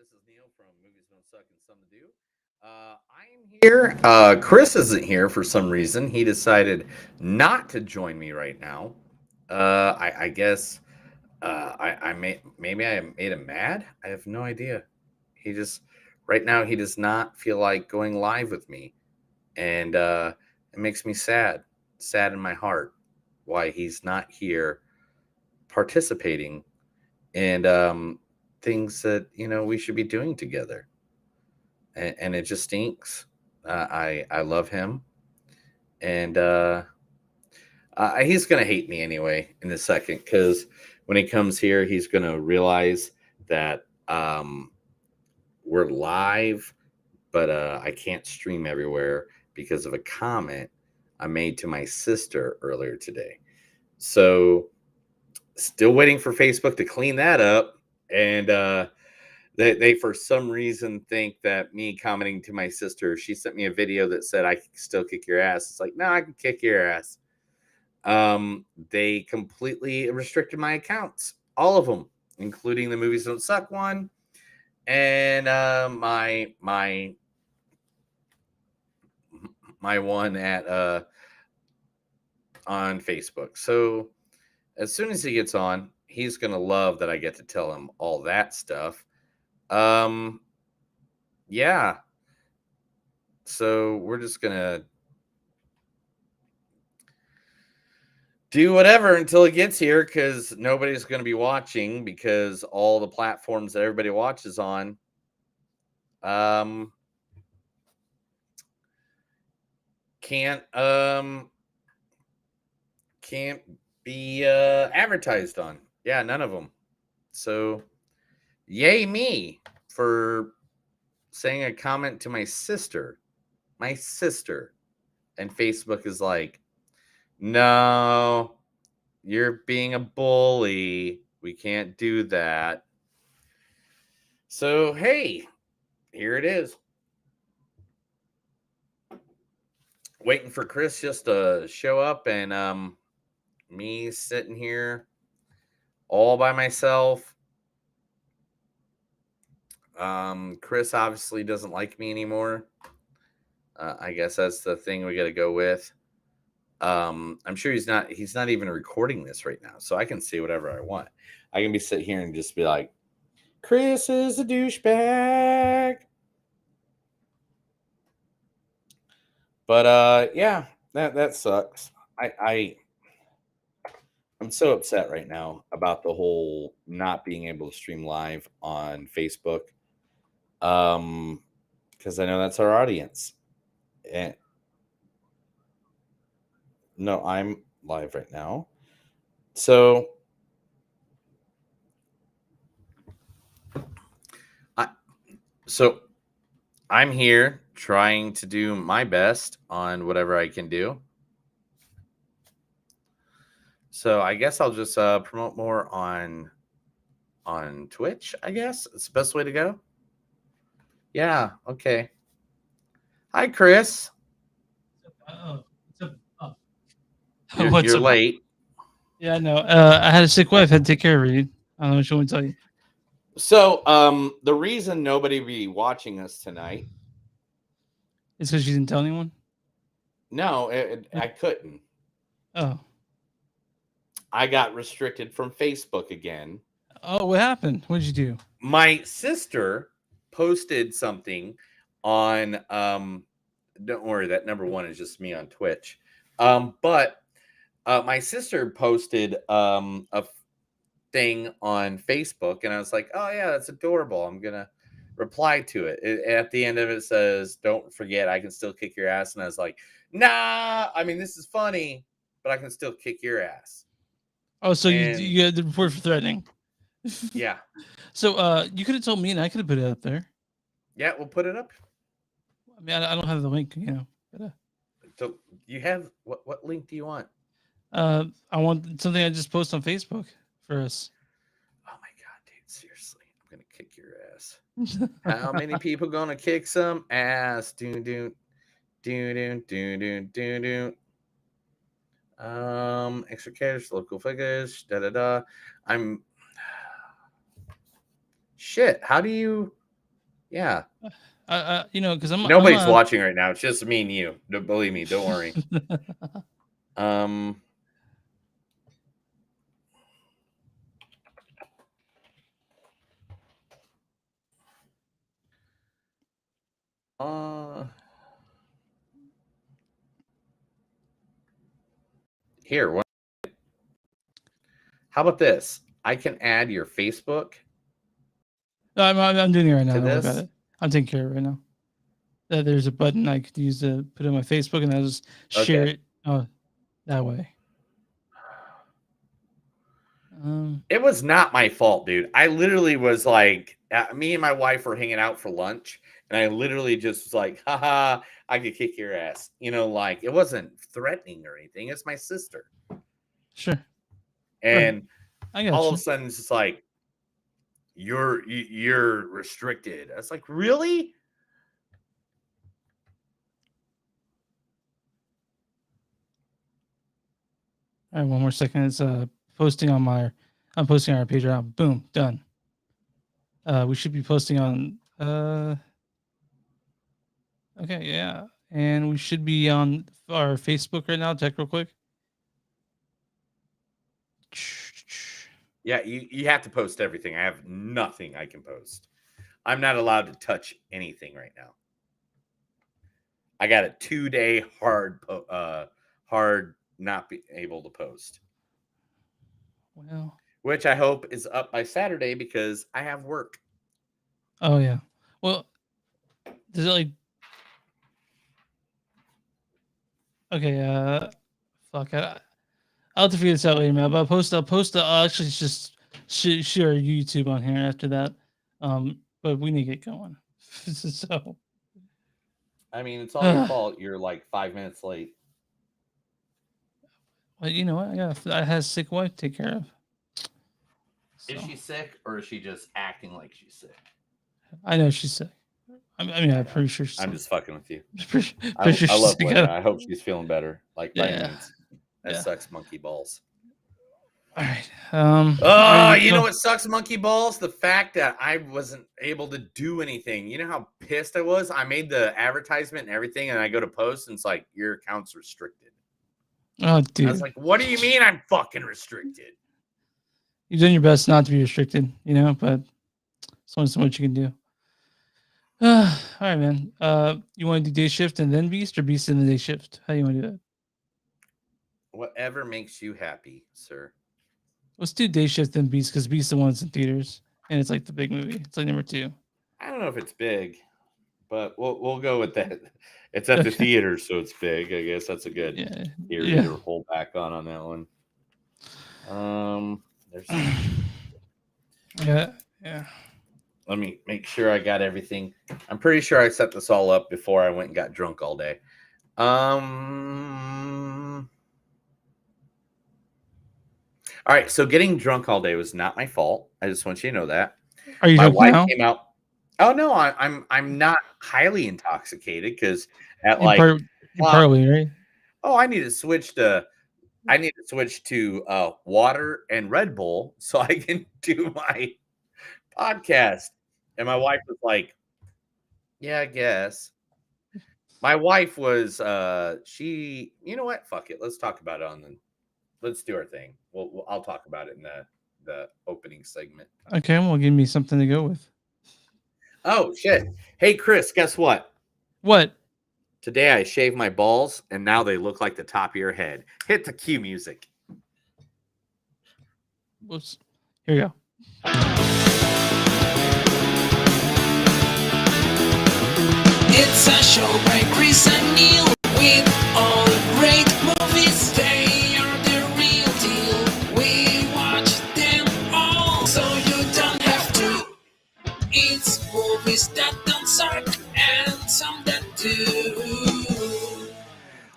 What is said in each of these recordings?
This is Neil from Movies Don't Suck and Some to Do. I'm here. Chris isn't here for some reason. He decided not to join me right now. I guess maybe I made him mad. I have no idea. He just right now he does not feel like going live with me, and it makes me sad in my heart why he's not here participating and things that we should be doing together, and it just stinks. I love him, and he's gonna hate me anyway in a second because when he comes here, he's gonna realize that we're live, but I can't stream everywhere because of a comment I made to my sister earlier today. So still waiting for Facebook to clean that up, and they for some reason think that me commenting to my sister, she sent me a video that said I can still kick your ass. It's like, no, I can kick your ass. They completely restricted my accounts, all of them, including the Movies Don't Suck one, and my one at on Facebook. So as soon as he gets on, he's gonna love that I get to tell him all that stuff. Um, yeah. So we're just gonna do whatever until he gets here because nobody's gonna be watching because all the platforms that everybody watches on um can't can't be advertised on. Yeah, none of them. So yay me for saying a comment to my sister. My sister. And Facebook is like, no, you're being a bully. We can't do that. So, hey, here it is. Waiting for Chris just to show up, and me sitting here all by myself. Chris obviously doesn't like me anymore. I guess that's the thing we got to go with. I'm sure he's not even recording this right now, so I can say whatever I want. I can be sitting here and just be like, Chris is a douchebag. But yeah, that sucks. I'm so upset right now about the whole not being able to stream live on Facebook. Because I know that's our audience. And no, I'm live right now. So I so I'm here trying to do my best on whatever I can do. So I guess I'll just promote more on Twitch. I guess it's the best way to go. Yeah. Okay. Hi, Chris. Oh, You're what's up? late. Yeah, no. I had a sick wife. Had to take care of her. Dude. I don't know what you want to tell you. So the reason nobody be watching us tonight? It's because she didn't tell anyone. No, I couldn't. Oh, I got restricted from Facebook again. oh, what happened? What did you do? My sister posted something on don't worry, that number one is just me on Twitch. But my sister posted a thing on Facebook, and I was like, oh yeah, that's adorable. I'm gonna reply to it. At the end of it says, don't forget I can still kick your ass. And I was like, nah, I mean this is funny, but I can still kick your ass. Oh, so And you got the report for threatening. yeah. So you could have told me, and I could have put it up there. Yeah, we'll put it up. I mean, I don't have the link, But, So you have what link do you want? I want something I just post on Facebook for us. Oh my god, dude, seriously. I'm gonna kick your ass. How many people gonna kick some ass? Do do do do do do do do. Extra cash, local figures, da da da. I'm shit. How do you? Yeah. You know, because Nobody's watching right now. It's just me and you. Believe me. Don't worry. Here. How about this? I can add your Facebook No, I'm doing it right now. to Don't worry about this. it. I'm taking care of it right now. There's a button I could use to put it on my Facebook, and I'll just share Okay. it that way. It was not my fault, dude. I literally was like, me and my wife were hanging out for lunch, and I literally just was like, haha, I could kick your ass. You know, like it wasn't threatening or anything. It's my sister. Sure. And I got all you. of a sudden it's just like, you're restricted. I was like, really? All right, one more second. It's posting on I'm posting on our page right now. Boom, done. We should be posting on okay, yeah. And we should be on our Facebook right now. Check real quick. Yeah, you have to post everything. I have nothing I can post. I'm not allowed to touch anything right now. I got a 2-day hard not be able to post. Well, which I hope is up by Saturday because I have work. oh yeah. Well, does it like okay? Fuck. I'll have to figure this out later, man. But I'll actually just share YouTube on here after that. But we need to get going. So. I mean, it's all your fault. You're like 5 minutes late. Well, you know what? I had a sick wife to take care of. So. Is she sick or is she just acting like she's sick? I know she's sick. I'm pretty sure she's I'm just fucking with you. pretty sure I love Lena. I hope she's feeling better. Like by means. That sucks monkey balls. All right. You know what sucks monkey balls? The fact that I wasn't able to do anything. You know how pissed I was? I made the advertisement and everything, and I go to post, and it's like, your account's restricted. Oh, dude. I was like, what do you mean I'm fucking restricted? You're doing your best not to be restricted, you know, but it's only so much you can do. All right, man. You want to do day shift and then Beast, or Beast and the day shift? How do you want to do that? Whatever makes you happy, sir. Let's do day shift then Beast, because Beast the one that's in theaters, and it's like the big movie. It's like number 2. I don't know if it's big, but we'll go with that. It's at the theater, so it's big. I guess that's a good theory to hold back on that one. There's yeah. Let me make sure I got everything. I'm pretty sure I set this all up before I went and got drunk all day. All right, so getting drunk all day was not my fault. I just want you to know that. Are you my wife now? came out? Oh no, I'm not highly intoxicated because at probably right. Oh, I need to switch to water and Red Bull so I can do my podcast. And my wife was like, yeah, I guess. My wife was she, you know what? Fuck it. Let's talk about it let's do our thing. I'll talk about it in the opening segment. Okay, well, give me something to go with. Oh shit. Hey Chris, guess what? What? Today I shaved my balls and now they look like the top of your head. Hit the cue music. Whoops. Here we go. It's a show by Chris and Neil with all great movies. They are the real deal. We watch them all, so you don't have to. It's movies that don't suck and some that do.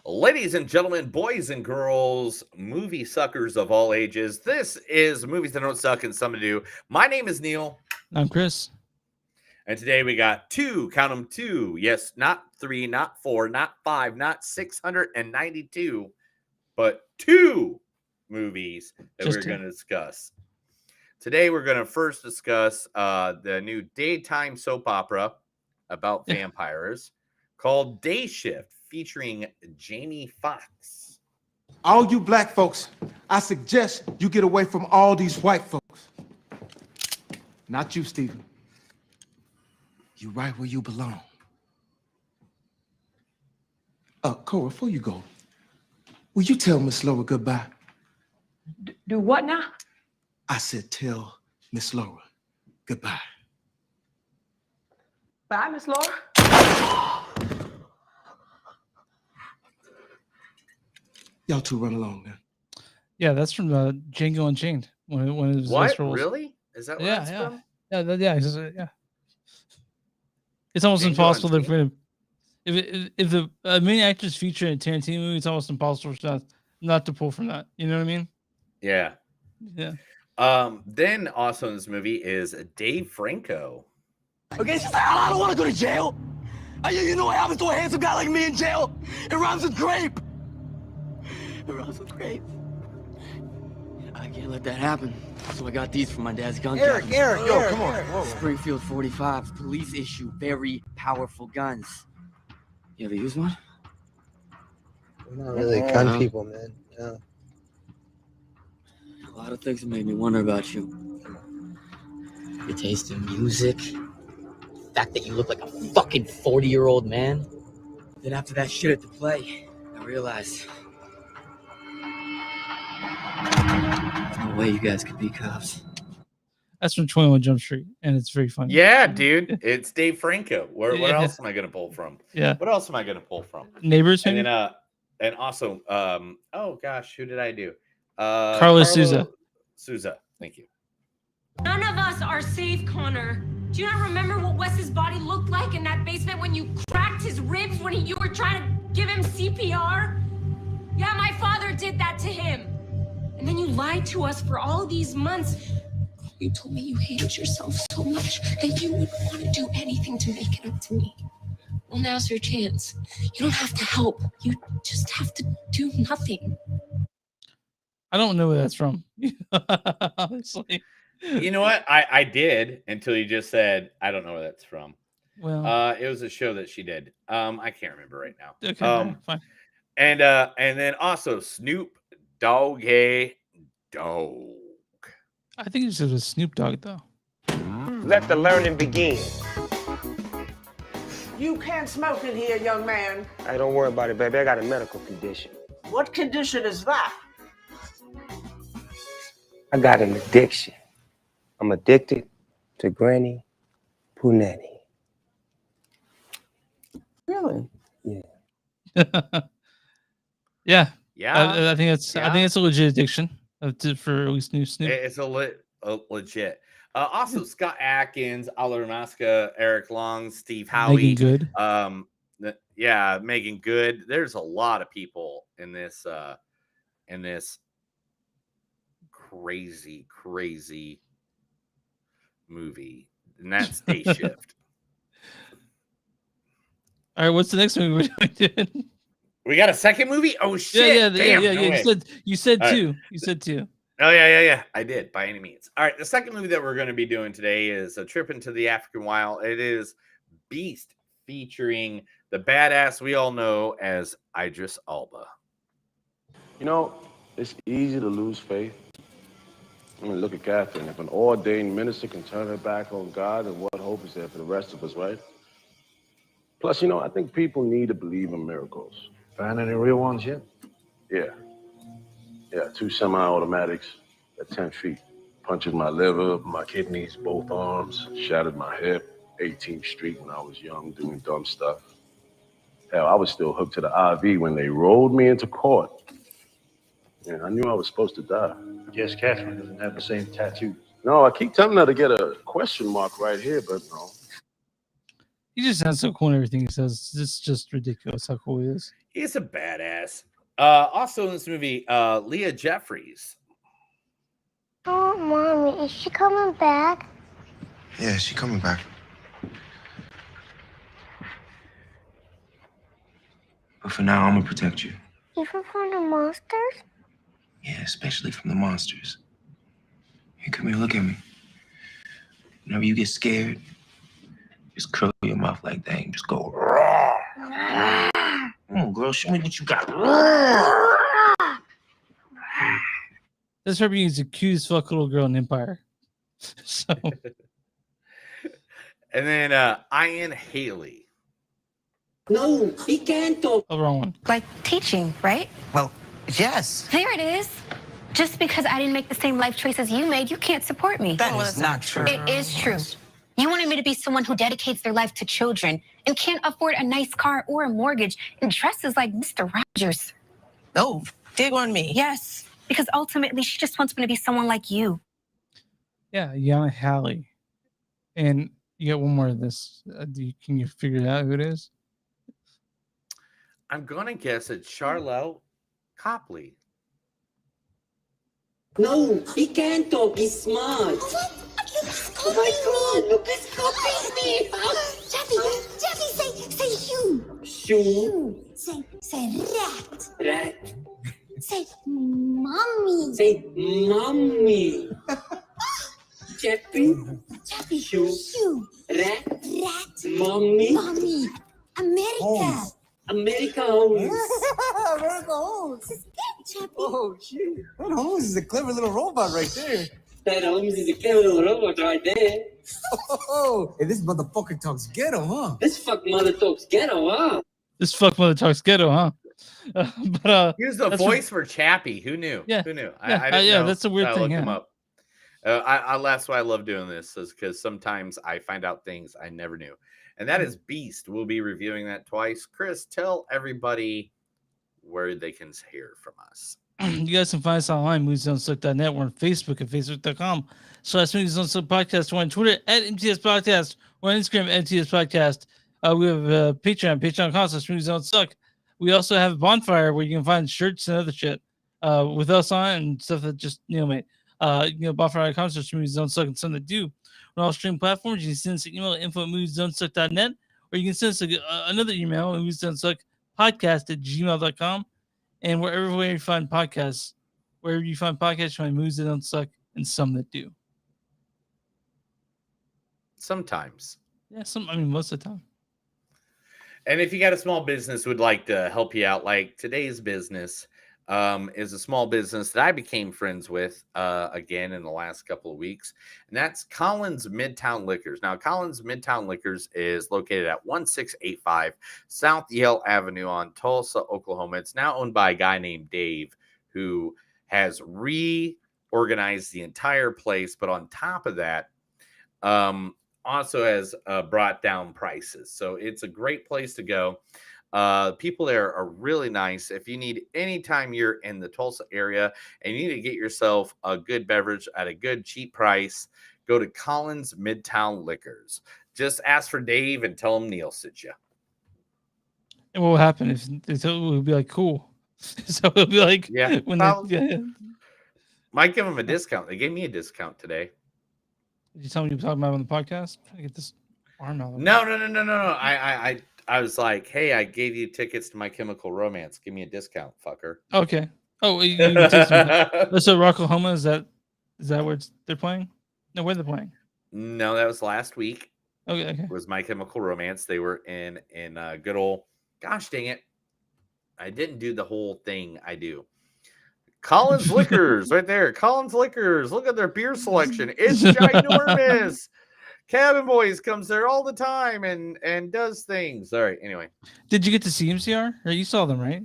Ladies and gentlemen, boys and girls, movie suckers of all ages, this is Movies That Don't Suck and Some to Do. My name is Neil. I'm Chris. And today we got 2, count them 2. Yes, not 3, not 4, not 5, not 692, but 2 movies that we're going to discuss. Today we're going to first discuss the new daytime soap opera about vampires called Day Shift, featuring Jamie Foxx. All you black folks, I suggest you get away from all these white folks. Not you, Stephen. You right where you belong. Cora, before you go, will you tell Miss Laura goodbye? Do what now? I said tell Miss Laura goodbye. Bye, Miss Laura. Y'all two run along then. Yeah, that's from Django Unchained. One of his What? last roles. Really? Is that where Yeah, that's yeah. from? Yeah. It's almost Django impossible to Unchained? if the main actors feature in a Tarantino movie, it's almost impossible for not to pull from that. You know what I mean? Yeah. Yeah. Then also in this movie is Dave Franco. Okay, she's like, I don't want to go to jail. You know what happens to a handsome guy like me in jail? It rhymes with grape. It rhymes with grape. I can't let that happen. So I got these from my dad's gun cabinet. Eric, come on. Whoa. Springfield 45, police issue, very powerful guns. You ever use one? We're not really gun people, man. No. A lot of things have made me wonder about you. Your taste in music, the fact that you look like a fucking 40-year-old man. Then after that shit at the play, I realized there's no way you guys could be cops. That's from 21 Jump Street, and it's very funny. Yeah, dude. It's Dave Franco. What Yeah. else am I gonna pull from? Yeah. What else am I gonna pull from? Neighbors, And maybe? then and also oh gosh, who did I do? Carlos Souza. Souza. Thank you. None of us are safe, Connor. Do you not remember what Wes's body looked like in that basement when you cracked his ribs when you were trying to give him CPR? Yeah, my father did that to him. And then you lied to us for all these months. You told me you hated yourself so much that you would want to do anything to make it up to me. Well, now's your chance. You don't have to help. You just have to do nothing. I don't know where that's from. Honestly. You know what? I did until you just said I don't know where that's from. Well, It was a show that she did. I can't remember right now. okay, fine. And then also Snoop Doggy Dogg. I think it was Snoop Dogg though. Let the learning begin. You can't smoke in here, young man. Hey, don't worry about it, baby. I got a medical condition. What condition is that? I got an addiction. I'm addicted to Granny Punani. Really? Yeah, Yeah, I think it's a legit addiction for at least new Snoop. it's legit. Also, Scott Atkins, Ala Ramasca, Eric Long, Steve Howie, Megan Good. Yeah, Megan Good. There's a lot of people in this crazy movie, and that's Day Shift. All right, what's the next movie we're doing? We got a second movie? Oh shit! Yeah. Damn, no way. You said All right. two. You said two. Oh yeah. I did by any means. All right, the second movie that we're going to be doing today is A Trip into the African Wild. It is Beast, featuring the badass we all know as Idris Elba. You know, it's easy to lose faith. I mean, look at Catherine. If an ordained minister can turn her back on God, then what hope is there for the rest of us, right? Plus, you know, I think people need to believe in miracles. Found any real ones yet? Yeah, 2 semi-automatics at 10 feet. Punctured my liver, my kidneys, both arms, shattered my hip, 18th Street when I was young, doing dumb stuff. Hell, I was still hooked to the IV when they rolled me into court. And I knew I was supposed to die. Yes, Catherine doesn't have the same tattoo. No, I keep telling her to get a question mark right here, but no. He just sounds so cool and everything he says. It's just ridiculous how cool he is. He's a badass. Also in this movie, Leah Jeffries. Oh, Mommy, is she coming back? Yeah, she's coming back. But for now, I'm gonna protect you. Even from the monsters? Yeah, especially from the monsters. Here, come here, look at me. Whenever you get scared, Just curl your mouth like that and just go. Raw. Come on, girl, show me what you got. That's her being accused fuck little girl in Empire. So And then Ian Haley. No, he can't talk. oh, wrong one. Like teaching, right? Well, yes. There it is. Just because I didn't make the same life choices you made, you can't support me. That is not true. It is true. You wanted me to be someone who dedicates their life to children and can't afford a nice car or a mortgage and dresses like Mr. Rogers. No, dig on me. Yes, because ultimately she just wants me to be someone like you. Yeah, Yana Halley. And you got one more of this. Can you figure out who it is? I'm gonna guess it's Charlotte Copley. No, he can't talk. He's smart. Oh my God! Look, he's copying me. Jeffy, say you. Shoe. Say rat. Rat. Say mommy. Say mommy. Jeffy. Jeffy, Shoe. Rat. Rat. Mommy. Mommy. America. America Holmes. America Holmes. This is good, Jeffy. Oh, shit. That Holmes is a clever little robot right there. That Holmes is a clever little robot right there. Oh, hey, this motherfucker talks ghetto, huh? This fuck mother talks ghetto, huh? This fuck mother talks ghetto, huh? But He was the that's voice for Chappie. Who knew? Yeah. Who knew? Yeah, I didn't yeah, know. that's a weird I thing, looked him yeah. up. That's why I love doing this, is because sometimes I find out things I never knew. And that is Beast. We'll be reviewing that twice. Chris, tell everybody where they can hear from us. You guys can find us online, moviesdon'tsuck.net. We're on Facebook at facebook.com/moviesdon'tsuck podcast. We're on Twitter at MTS Podcast. We're on Instagram at MTS Podcast. We have Patreon, patreon.com/moviesdon'tsuck. We also have a bonfire where you can find shirts and other shit with us on and stuff that just mate. Bonfire.com/moviesdon'tsuck and something to do. On all streaming platforms, you can send us an email at info@moviesdon'tsuck.net, or you can send us another email at moviesdon'tsuck@gmail.com. And wherever you find podcasts, you find movies that don't suck and some that do. Sometimes. Yeah, most of the time. And if you got a small business would like to help you out, like today's business is a small business that I became friends with again in the last couple of weeks. And that's Collins Midtown Liquors. Now, Collins Midtown Liquors is located at 1685 South Yale Avenue on Tulsa, Oklahoma. It's now owned by a guy named Dave, who has reorganized the entire place. But on top of that, also has brought down prices. So it's a great place to go. People there are really nice. If you need, anytime you're in the Tulsa area and you need to get yourself a good beverage at a good cheap price, go to Collins Midtown Liquors. Just ask for Dave and tell him Neil sent you. And what will happen if it will be like cool? So it'll be like, yeah, when might give them a discount. They gave me a discount today. Did you tell me you were talking about it on the podcast? I get this arm out. No. I was like, hey, I gave you tickets to My Chemical Romance. Give me a discount, fucker. Okay. Oh, you take some, so Rocklahoma, is that where they're playing? No, where they're playing? No, that was last week. Okay. It was My Chemical Romance. They were in good old, gosh dang it, I didn't do the whole thing I do. Collins Liquors, right there. Collins Liquors. Look at their beer selection. It's ginormous. Cabin Boys comes there all the time and does things. All right. Anyway, did you get to see MCR? Or you saw them, right?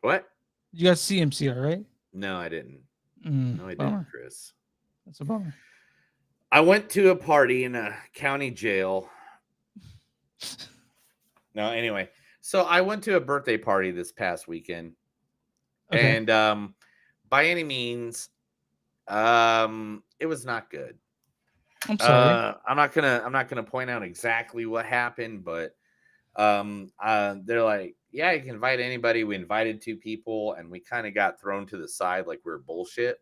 What? You got to see MCR, right? No, I didn't. No, I bummer. didn't, Chris. That's a bummer. I went to a party in a county jail. No, anyway. So I went to a birthday party this past weekend. Okay. And by any means, it was not good. I'm sorry. I'm not gonna point out exactly what happened, but they're like, yeah, you can invite anybody. We invited 2 people, and we kind of got thrown to the side like we're bullshit.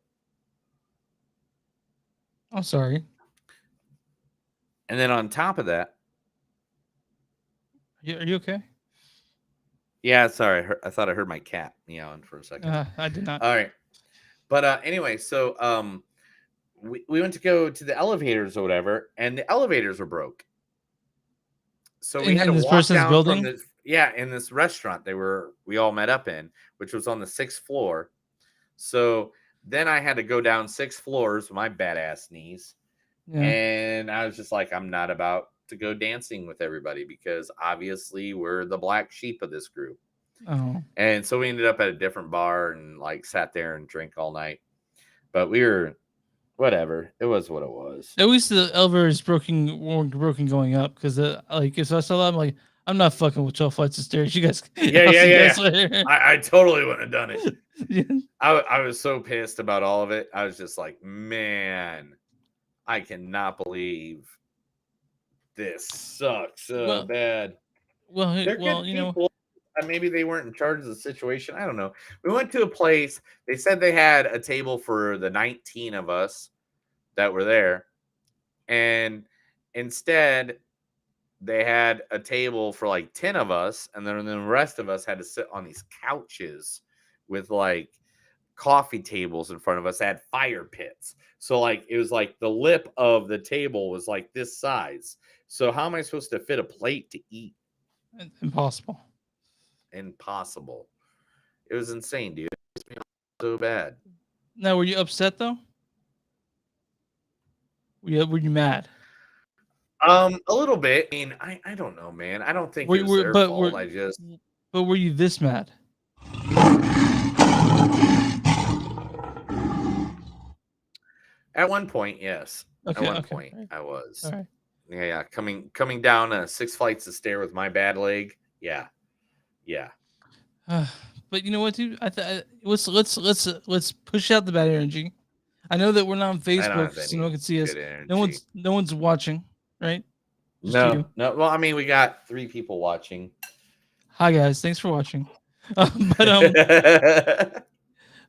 I'm sorry. And then on top of that, are you okay? Yeah, sorry. I thought I heard my cat meowing for a second. I did not. All right, but anyway, so we went to go to the elevators or whatever, and the elevators were broke. So we had in to this walk person's down building? from this, yeah, in this restaurant we all met up in, which was on the 6th floor. So then I had to go down 6 floors with my badass knees. Yeah. And I was just like, I'm not about to go dancing with everybody because obviously we're the black sheep of this group. Oh. And so we ended up at a different bar and like sat there and drank all night. But we were whatever. It was what it was. At least the elevator is broken going up because like if I saw that, I'm like, I'm not fucking with 12 flights of stairs. You guys, Yeah, I'll see you yeah, guys yeah. later. I totally wouldn't have done it. Yeah. I was so pissed about all of it. I was just like, man, I cannot believe this sucks so bad. Well, They're good people. Maybe they weren't in charge of the situation. I don't know. We went to a place. They said they had a table for the 19 of us that were there. And instead, they had a table for like 10 of us. And then the rest of us had to sit on these couches with like coffee tables in front of us that had fire pits. So like it was like the lip of the table was like this size. So how am I supposed to fit a plate to eat? Impossible. Impossible. It was insane, dude. It was so bad. Now, were you upset though? Were you mad? A little bit. I mean, I don't know, man. I don't think it was their fault. But were you this mad? At one point, yes. Okay, At one okay, point, right. I was. All right. Yeah. Coming down 6 flights of stair with my bad leg. Yeah. But you know what, dude? Let's push out the bad energy. I know that we're not on Facebook, so no one can see us. No one's watching, right? Just you. No. Well, I mean, we got 3 people watching. Hi guys, thanks for watching. But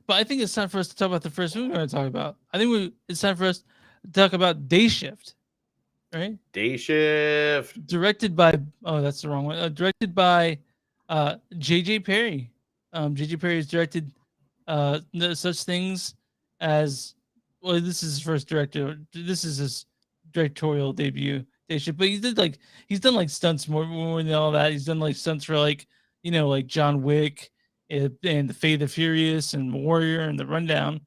I think it's time for us to talk about the first movie we're going to talk about. I think it's time for us to talk about Day Shift, right? Day Shift. Directed by that's the wrong one. Directed by J.J. Perry. J.J. Perry has directed such things as this is his first This is his directorial debut. Day Shift, but he's done like stunts more than all that. He's done like stunts for like John Wick and the Fate of the Furious and Warrior and the Rundown,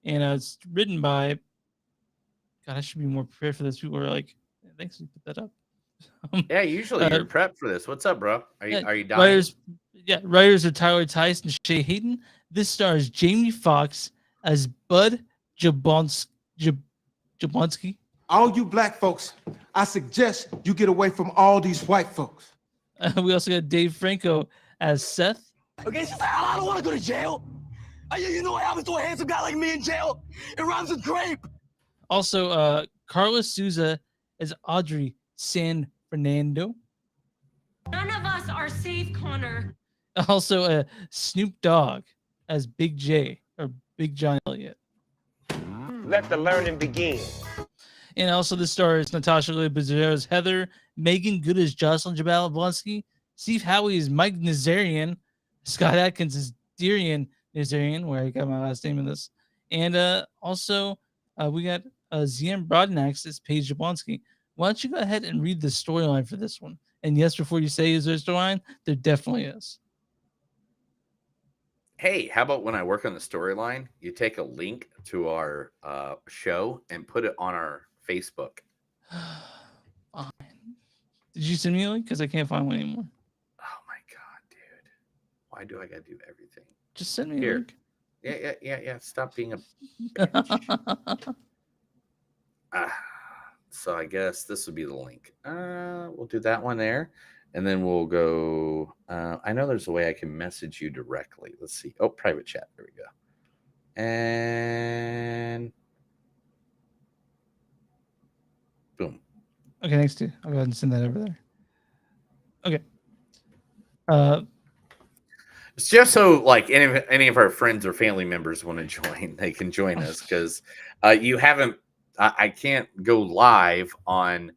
and it's written by. God, I should be more prepared for this. People are like, thanks, you put that up. Yeah, usually you're prepped for this. What's up, bro? Are you dying? Writers are Tyler Tice and Shay Hayden. This stars Jamie Foxx as Bud Jablonski. All you black folks, I suggest you get away from all these white folks. We also got Dave Franco as Seth. Okay, it's just like, I don't want to go to jail. You know what happens to a handsome guy like me in jail? It rhymes with grape. Also, Carla Souza as Audrey San Fernando. None of us are safe, Connor. Also, Snoop Dogg as Big J or Big John Elliott. Let the learning begin. And also, the stars Natasha Leigh as Heather, Megan Good as Jocelyn Jablonski, Steve Howie as Mike Nazarian, Scott Atkins as Darian Nazarian, where I got my last name in this, and also we got Zian Broadnax as Paige Jablonski. Why don't you go ahead and read the storyline for this one? And yes, before you say is there a storyline, there definitely is. Hey, how about when I work on the storyline, you take a link to our show and put it on our Facebook? Fine. Did you send me a link? Because I can't find one anymore. Oh my god, dude! Why do I gotta do everything? Just send me a link. Yeah. Stop being a bitch. So I guess this would be the link. We'll do that one there. And then we'll go. I know there's a way I can message you directly. Let's see. Oh, private chat. There we go. And boom. Okay, thanks, dude. I'll go ahead and send that over there. Okay. It's just so like any of our friends or family members want to join, they can join us because you haven't. I can't go live on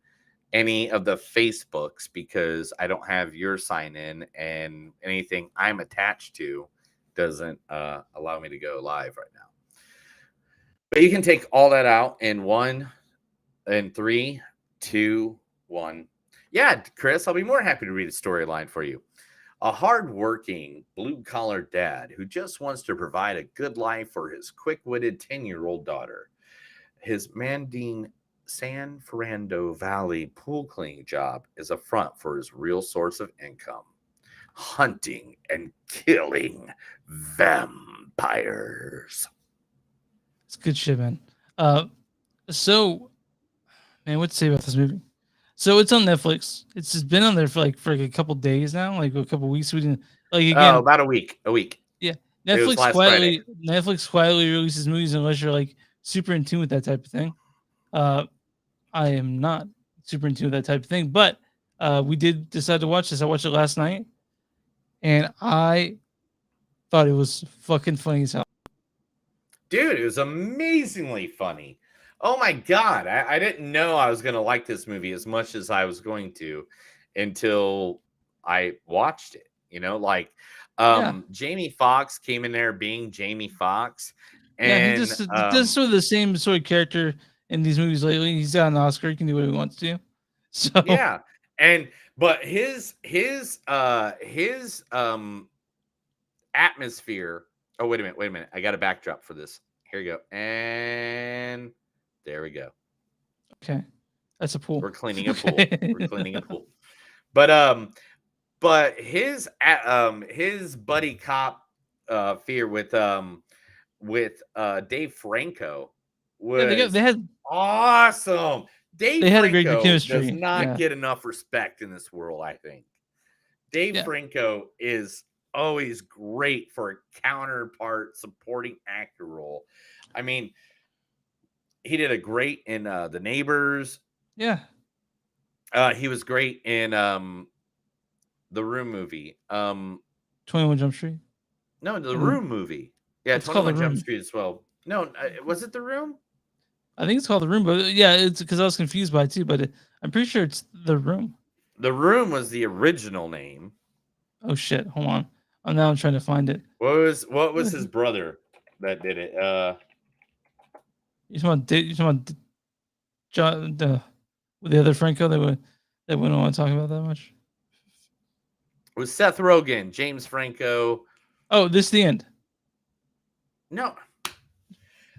any of the Facebooks because I don't have your sign in, and anything I'm attached to doesn't allow me to go live right now. But you can take all that out in 3, 2, 1. Yeah, Chris, I'll be more happy to read a storyline for you. A hardworking, blue-collar dad who just wants to provide a good life for his quick-witted 10-year-old daughter. His Manding San Fernando Valley pool cleaning job is a front for his real source of income: hunting and killing vampires. It's good shit, man. So, man, what to say about this movie? So it's on Netflix. It's just been on there for like a couple days now, like a couple weeks. We didn't like again. Oh, about a week. Yeah, It was last Netflix quietly releases movies unless you're like super in tune with that type of thing. I am not super in tune with that type of thing, but we did decide to watch this. I watched it last night, and I thought it was fucking funny as hell. Dude, it was amazingly funny. Oh my God. I didn't know I was going to like this movie as much as I was going to until I watched it. You know, like Jamie Foxx came in there being Jamie Foxx. And he just does sort of the same sort of character in these movies lately. He's got an Oscar. He can do what he wants to. So yeah. But his atmosphere. Oh, wait a minute. I got a backdrop for this. Here we go. And there we go. Okay. That's a pool. We're cleaning a pool. We're cleaning a pool. But his buddy cop fear with Dave Franco was they had awesome. Dave they had Franco a great chemistry. does not get enough respect in this world, I think. Dave Franco is always great for a counterpart supporting actor role. I mean, he did a great in The Neighbors. Yeah. He was great in the Room movie. 21 Jump Street. No, the Room movie. Yeah, It's called 21 The Jump Room. Street as well. No, was it The Room? I think it's called The Room, but yeah, it's because I was confused by it too. But I'm pretty sure it's The Room. The Room was the original name. Oh shit! Hold on. Now I'm trying to find it. What was his brother that did it? You talking about John, the other Franco that we don't want to talk about that much. It was Seth Rogen, James Franco. Oh, this is the end. No.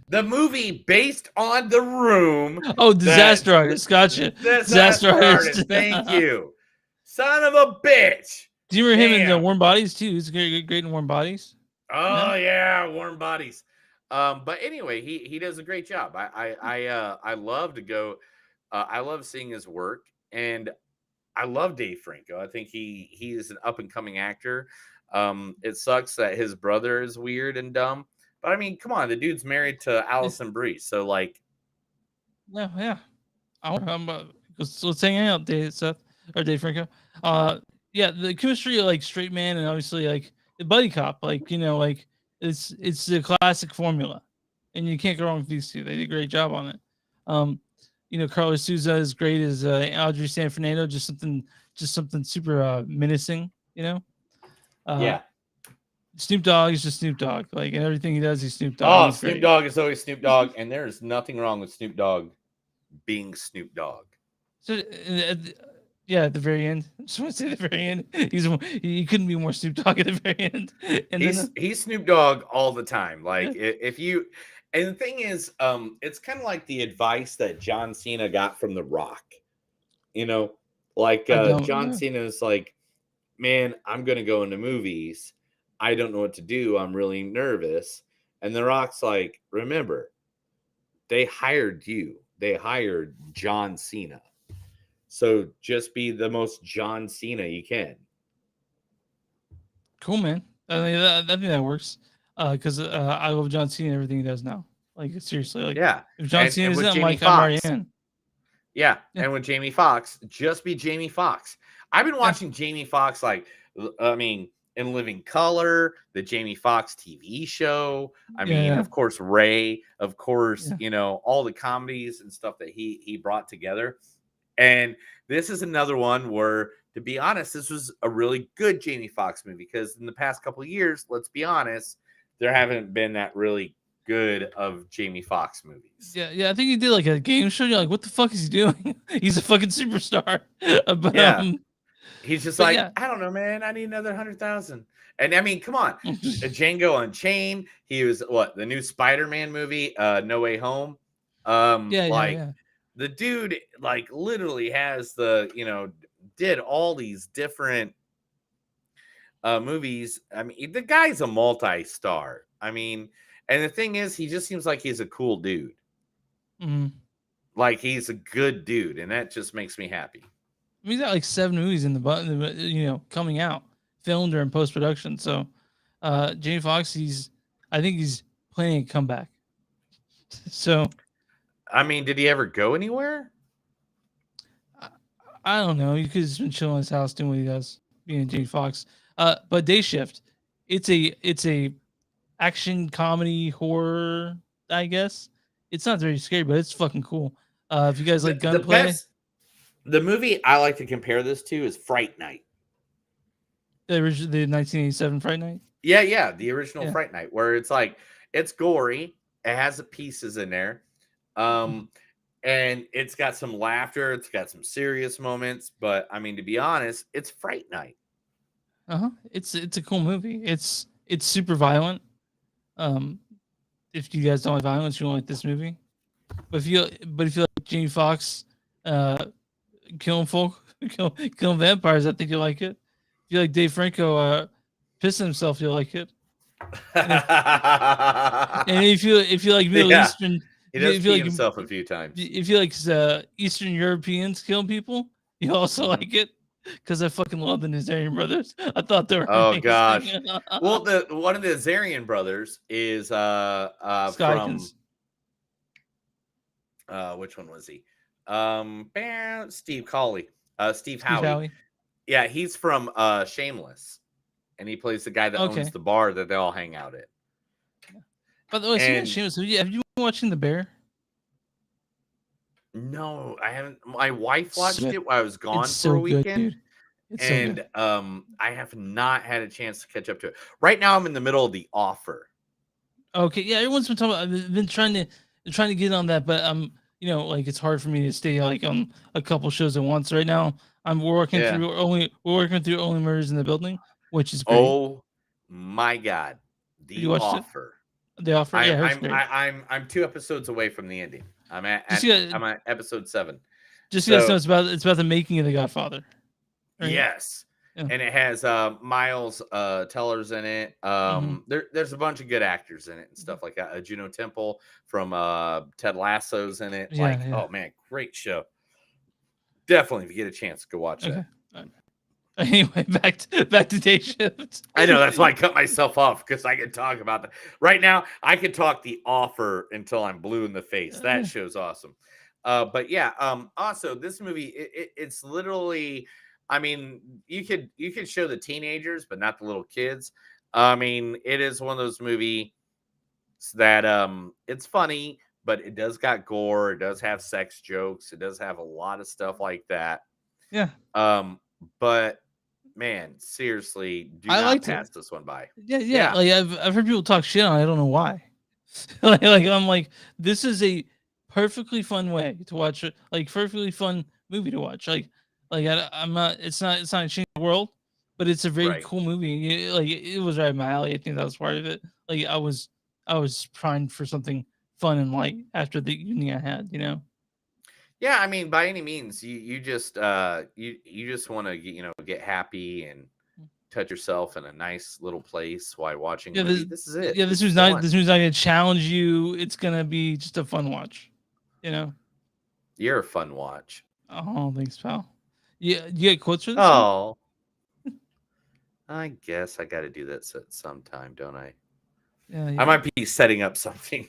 The movie based on The Room. Oh, Disaster Artist. Gotcha. Disaster Artist. Thank you. Son of a bitch. Do you remember him in Warm Bodies too? He's great in Warm Bodies. Oh yeah, Warm Bodies. But anyway, he does a great job. I love to go. I love seeing his work, and I love Dave Franco. I think he is an up and coming actor. It sucks that his brother is weird and dumb, but I mean, come on, the dude's married to Allison Brie, so like, Yeah. Let's hang out, Dave Franco. Yeah, the chemistry of like straight man and obviously like the buddy cop, like like it's the classic formula, and you can't go wrong with these two. They did a great job on it. Carlos Souza is great as Audrey San Fernando, just something super menacing. yeah. Snoop Dogg is just Snoop Dogg, like, and everything he does, he's Snoop Dogg. Oh, He's Snoop great. Dogg is always Snoop Dogg, and there is nothing wrong with Snoop Dogg being Snoop Dogg. So, yeah, at the very end. I just want to say at the very end, he couldn't be more Snoop Dogg at the very end. And He's Snoop Dogg all the time. Like if you, and the thing is, it's kind of like the advice that John Cena got from The Rock. John Cena is like, man, I'm gonna go into movies. I don't know what to do. I'm really nervous. And The Rock's like, remember, they hired you. They hired John Cena. So just be the most John Cena you can. Cool, man. I think that works. Because I love John Cena and everything he does now. Like, seriously. Like, yeah. If John Cena is with that, I'm Jamie like, I'm already Foxx. in. Yeah. And with Jamie Foxx, just be Jamie Foxx. I've been watching Jamie Foxx, in Living Color, the Jamie Foxx TV show. Of course, Ray, of course, all the comedies and stuff that he brought together. And this is another one where, to be honest, this was a really good Jamie Foxx movie, because in the past couple of years, let's be honest, there haven't been that really good of Jamie Foxx movies. Yeah. I think he did like a game show. You're like, what the fuck is he doing? He's a fucking superstar. But Yeah. He's just but like, yeah. I don't know, man. I need another 100,000. And I mean, come on, Django Unchained. He was the new Spider-Man movie, No Way Home. Yeah. The dude, like, literally has did all these different movies. I mean, the guy's a multi-star. I mean, and the thing is, he just seems like he's a cool dude. Mhm. Like, he's a good dude, and that just makes me happy. I mean, he's got like 7 movies in the button, coming out, filmed or in post production. So, Jamie Foxx, I think he's planning a comeback. So, I mean, did he ever go anywhere? I don't know. He could have just been chilling in his house doing what he does, being Jamie Foxx. But Day Shift, it's a action comedy horror, I guess. It's not very scary, but it's fucking cool. If you guys like gunplay, the movie I like to compare this to is Fright Night. the 1987 Fright Night. Yeah, the original Fright Night, where it's like it's gory, it has the pieces in there, and it's got some laughter, it's got some serious moments. But I mean, to be honest, it's Fright Night. It's a cool movie. It's super violent. If you guys don't like violence, you won't like this movie. But if you like Jamie Foxx, killing folk, killing vampires, I think you'll like it. If you like Dave Franco, pissing himself, you'll like it. And if you like Middle Eastern, he does pee himself a few times. If you like Eastern Europeans killing people, you also like it. Because I fucking love the Nazarian brothers. I thought they were amazing. Gosh. Well, one of the Nazarian brothers is Scott from Adkins. Which one was he? Steve Cawley. Steve Howie. Yeah, he's from Shameless. And he plays the guy that owns the bar that they all hang out at. By the way, Shameless, have you been watching The Bear? No, I haven't. My wife watched it while I was gone It's for a so good, weekend. dude. It's so And good. I have not had a chance to catch up to it. Right now I'm in the middle of The Offer. Okay, yeah, everyone's been talking about. I've been trying to get on that, but like it's hard for me to stay like on a couple shows at once. Right now, we're working through Only Murders in the Building, which is great. Oh my God, The Offer. The Offer. I'm 2 episodes away from the ending. I'm at episode 7. Just so you guys know, it's about the making of The Godfather. Right? Yes. Yeah. And it has Miles Teller's in it. There's a bunch of good actors in it and stuff like that. Juno Temple from Ted Lasso's in it. Oh man, great show. Definitely, if you get a chance, go watch that. Anyway, back to Day Shift. I know that's why I cut myself off, because I could talk about that. Right now, I could talk The Offer until I'm blue in the face. That show's awesome. But yeah, also this movie, it's literally, I mean, you could show the teenagers, but not the little kids. I mean, it is one of those movies that it's funny, but it does got gore. It does have sex jokes. It does have a lot of stuff like that. Yeah. But man, seriously, do not pass this one by. Yeah. Like I've heard people talk shit on it. I don't know why. like I'm like, this is a perfectly fun way to watch it. Like perfectly fun movie to watch. I'm not. It's not a change the world, but it's a very cool movie. It was right in my alley. I think that was part of it. Like I was primed for something fun and light after the evening I had. Yeah, I mean, by any means, you just you just want to get happy and touch yourself in a nice little place while watching a movie. This is it. Yeah, this movie's not gonna challenge you. It's gonna be just a fun watch. You're a fun watch. Oh, thanks, pal. Yeah, you get quotes for this? Oh, I guess I got to do that sometime, don't I? Yeah. I might be setting up something.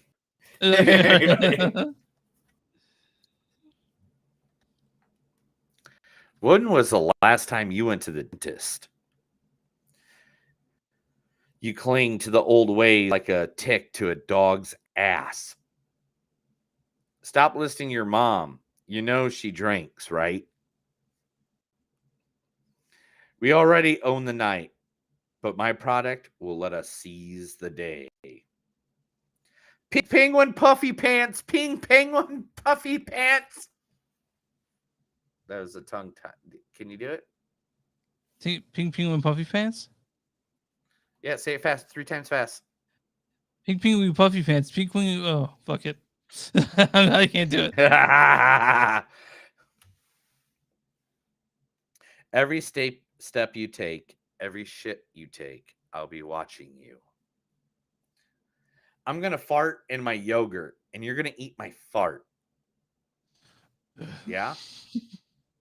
When was the last time you went to the dentist? You cling to the old way like a tick to a dog's ass. Stop listening to your mom. You know she drinks, right? We already own the night, but my product will let us seize the day. Pink penguin puffy pants. Pink penguin puffy pants. That was a tongue tie. Can you do it? Pink penguin puffy pants. Yeah, say it fast. 3 times fast. Pink penguin puffy pants. Pink penguin. Oh, fuck it. I can't do it. Every step you take, every shit you take, I'll be watching you. I'm going to fart in my yogurt and you're going to eat my fart. Yeah?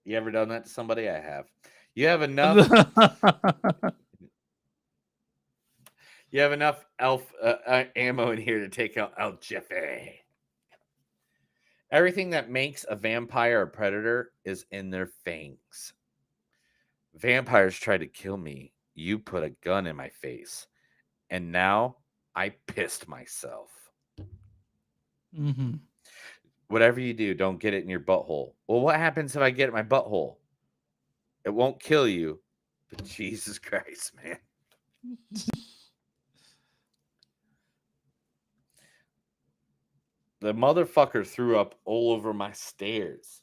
You ever done that to somebody? I have. You have enough. You have enough elf ammo in here to take out El Jefe. Everything that makes a vampire a predator is in their fangs. Vampires tried to kill me. You put a gun in my face. And now I pissed myself. Mm-hmm. Whatever you do, don't get it in your butthole. Well, what happens if I get it in my butthole? It won't kill you. But Jesus Christ, man. The motherfucker threw up all over my stairs.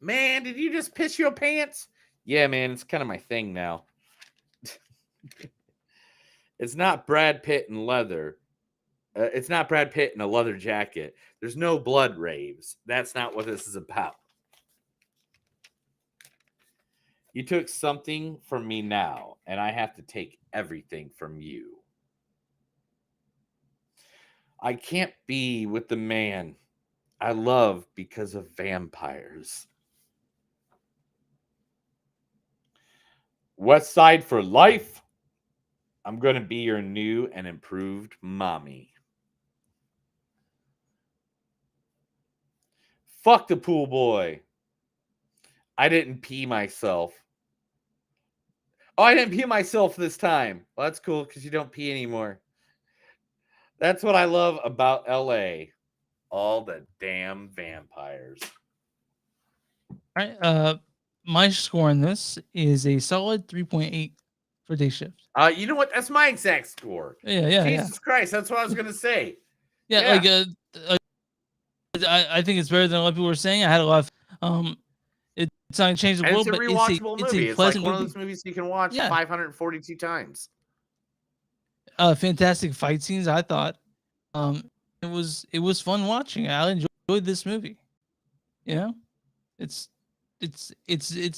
Man, did you just piss your pants? Yeah, man, it's kind of my thing now. It's not Brad Pitt in leather. It's not Brad Pitt in a leather jacket. There's no blood raves. That's not what this is about. You took something from me now, and I have to take everything from you. I can't be with the man I love because of vampires. West Side for life. I'm going to be your new and improved mommy. Fuck the pool boy. I didn't pee myself. Oh, I didn't pee myself this time. Well, that's cool because you don't pee anymore. That's what I love about LA. All the damn vampires. All right. My score on this is a solid 3.8 for Day Shift. You know what? That's my exact score. Yeah. Jesus Christ, that's what I was gonna say. Yeah. I think it's better than a lot of people were saying. I had a lot of it's not gonna change the world, It's a but rewatchable movie. It's like pleasant one of movie. those movies you can watch 542 times. Fantastic fight scenes, I thought. It was fun watching. I enjoyed this movie. You know, it's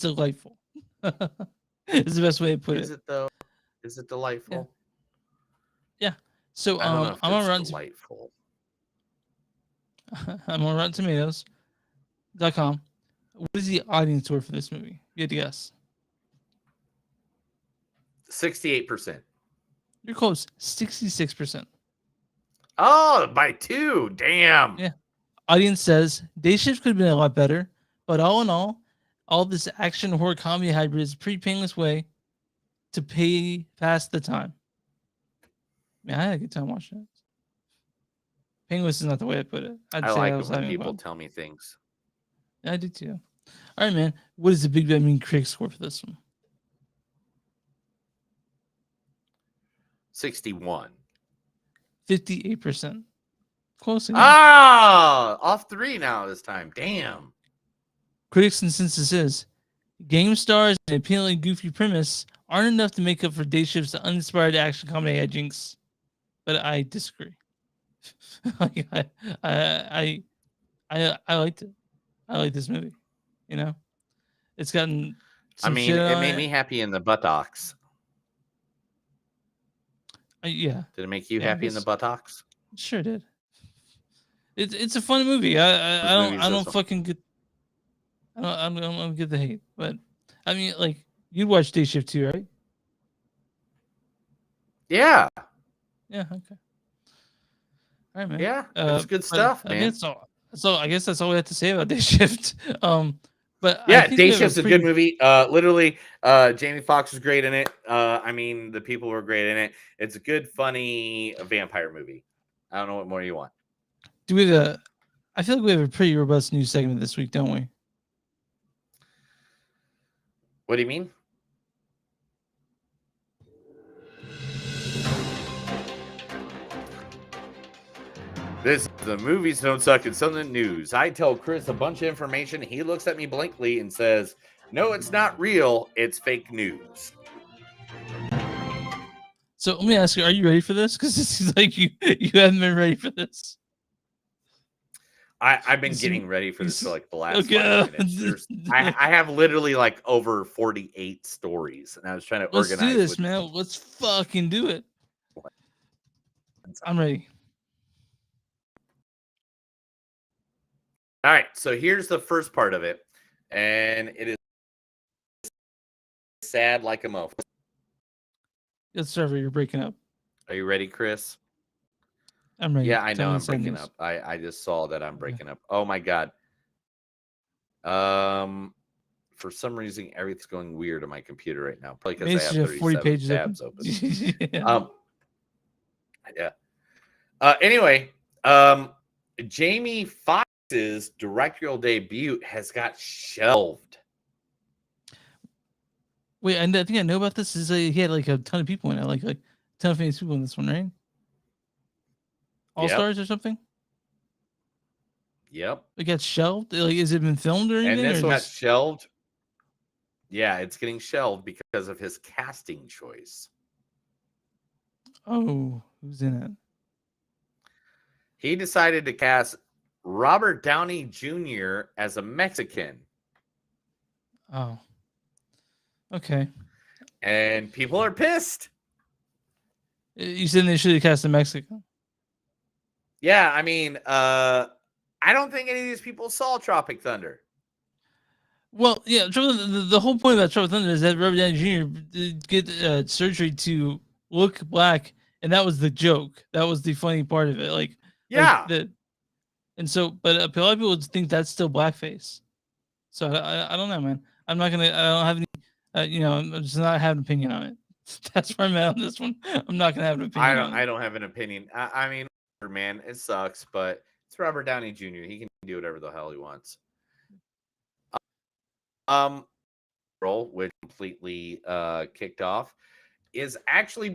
delightful. It's the best way to put it. Is it though? Is it delightful? Yeah. So I'm on Rotten delightful. I'm on RottenTomatoes.com. What is the audience score for this movie? You had to guess. 68%. You're close. 66%. Oh, by 2. Damn. Yeah. Audience says Day Shift could have been a lot better, but all in all this action horror comedy hybrid is a pretty painless way to pass the time. Man, I had a good time watching it. Painless is not the way I put it. I like it when people tell me things. Yeah, I do too. All right, man. What is the Big Bad Mean Critic score for this one? 61. 58%. Close again. Off 3 now this time. Damn. Critics' consensus is game stars and appealing goofy premise aren't enough to make up for Day Shift's uninspired action comedy hijinks. But I disagree. I liked it. I like this movie. You know, it's gotten. I mean, it made me happy in the buttocks. Yeah. Did it make you happy in the buttocks? Sure did. It's a fun movie. I don't fucking get. I don't get the hate, but I mean, like you'd watch Day Shift too, right? Yeah. Yeah. Okay. All right, man. Yeah, it's good stuff, man. I guess that's all we have to say about Day Shift. But yeah, Day Shift's a good movie. Literally, Jamie Foxx was great in it. I mean, the people were great in it. It's a good, funny vampire movie. I don't know what more you want. I feel like we have a pretty robust news segment this week, don't we? What do you mean? This is the Movies Don't Suck and Something News. I tell Chris a bunch of information. He looks at me blankly and says, "No, it's not real. It's fake news." So let me ask you: are you ready for this? Because it seems like you haven't been ready for this. I've been getting ready for this for like the last 5 minutes. I have literally like over 48 stories, and I was trying to Let's organize. do this, man. Let's fucking do it. I'm ready. All right, so here's the first part of it, and it is sad like a mofo. Yes, server, you're breaking up. Are you ready, Chris? I'm ready. Yeah, I Tell know me I'm the sad breaking news. up. I just saw that I'm breaking up. Oh my god. For some reason everything's going weird on my computer right now. Probably because I have Maybe you have 40 37 pages tabs open. open. Yeah. Anyway, Jamie Foxx's directorial debut has got shelved. Wait, I think I know about this. Is he had like a ton of people in it, like a ton of famous people in this one, right? All Yep. Stars or something. Yep. It got shelved. Like, has it been filmed or anything? And this or got just- shelved. Yeah, it's getting shelved because of his casting choice. Oh, who's in it? He decided to cast Robert Downey Jr. as a Mexican. Oh, okay. And people are pissed. You said they should have cast a Mexican. Yeah, I mean, I don't think any of these people saw Tropic Thunder. Well, yeah, the whole point about Tropic Thunder is that Robert Downey Jr. did get surgery to look black, and that was the joke. That was the funny part of it. Yeah. And so, but a lot of people think that's still blackface. So I don't know, man. I don't have any, I'm just not having an opinion on it. That's where I'm at on this one. I'm not gonna have an opinion. I don't have an opinion. I mean, man, it sucks, but it's Robert Downey Jr. He can do whatever the hell he wants. Role, which completely kicked off, is actually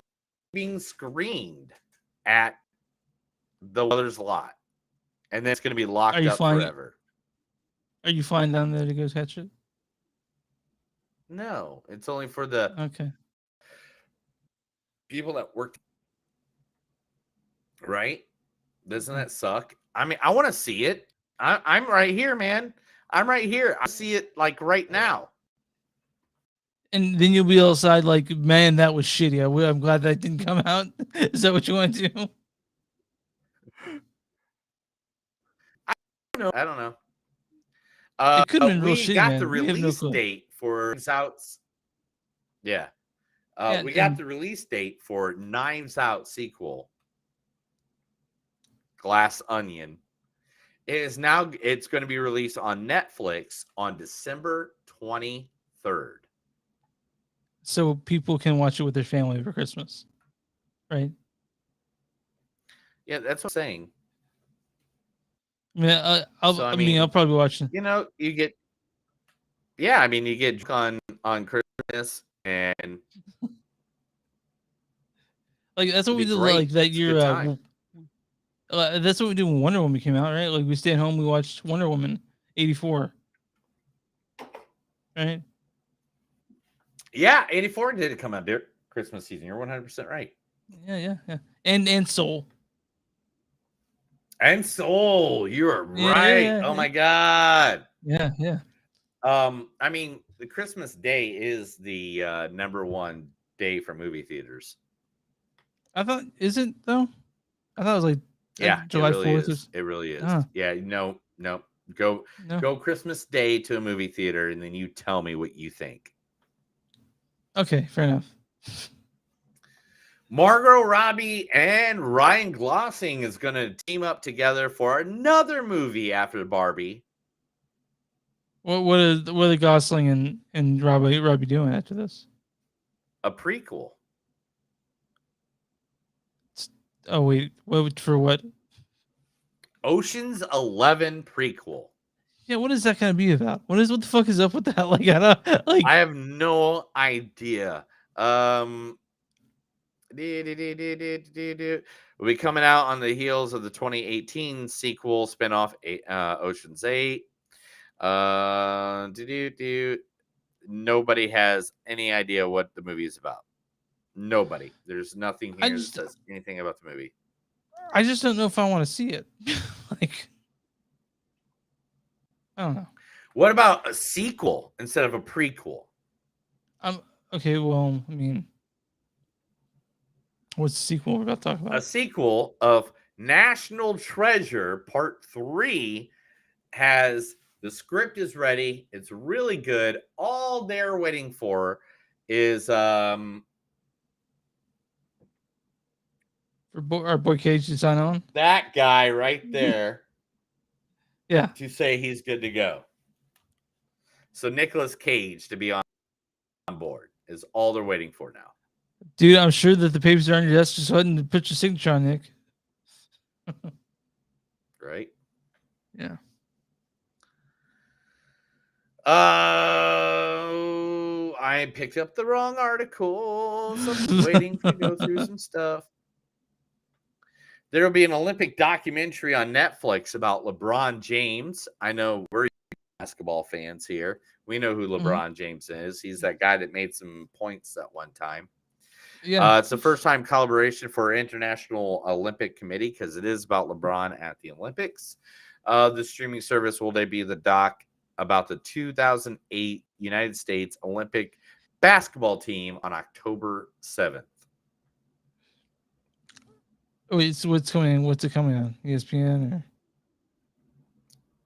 being screened at the Weathers lot, and then it's going to be locked up forever. Are you flying down there to go catch it? No, it's only for the people that work. Right? Doesn't that suck? I mean, I want to see it. I'm right here, man. I'm right here. I see it like right now. And then you'll be outside like, man, that was shitty. I'm glad that didn't come out. Is that what you want to do? I don't know. It could have been real we shitty, got man. the We have no release clue. date for Knives Out. Yeah. We got the release date for Knives Out sequel, Glass Onion. It's going to be released on Netflix on December 23rd. So people can watch it with their family for Christmas, right? Yeah, that's what I'm saying. I mean, I'll probably watch it. You know, you get, yeah, I mean, you get drunk on Christmas, and like that's what we did. great. Like that It's a year. good time. That's what we did when Wonder Woman came out, right? Like we stayed home, we watched Wonder Woman '84, right? Yeah, 84 did come out during Christmas season. You're 100% right. Yeah. And Soul. And Soul, you are Yeah, right. yeah, Oh yeah. my god. Yeah. I mean, the Christmas day is the #1 day for movie theaters. I thought, is it though? I thought it was like Yeah, July it really 4th. is. It really is. Huh. Yeah, no. Go Christmas Day to a movie theater, and then you tell me what you think. Okay, fair enough. Margot Robbie and Ryan Gosling is going to team up together for another movie after Barbie. What are Gosling and Robbie doing after this? A prequel. Oh wait, for what? Ocean's 11 prequel. Yeah, what is that gonna be about? What the fuck is up with that? Like I don't like. I have no idea. will be coming out on the heels of the 2018 sequel spinoff, Ocean's 8. Nobody has any idea what the movie is about. Nobody. There's nothing here that says anything about the movie. I just don't know if I want to see it. Like, I don't know. What about a sequel instead of a prequel? Okay, well, I mean, what's the sequel we're about to talk about? A sequel of National Treasure Part 3 has the script is ready. It's really good. All they're waiting for is For our boy Cage to sign on. that guy right there. Yeah. To say he's good to go. So Nicolas Cage to be on board is all they're waiting for now. Dude, I'm sure that the papers are on your desk. Just go ahead and put your signature on, Nick. Right? Yeah. I picked up the wrong article. So I'm waiting to go through some stuff. There will be an Olympic documentary on Netflix about LeBron James. I know we're basketball fans here. We know who LeBron James is. He's that guy that made some points at one time. Yeah. It's the first time collaboration for International Olympic Committee because it is about LeBron at the Olympics. The streaming service will debut the doc about the 2008 United States Olympic basketball team on October 7th. Wait, so what's coming? What's it coming on? ESPN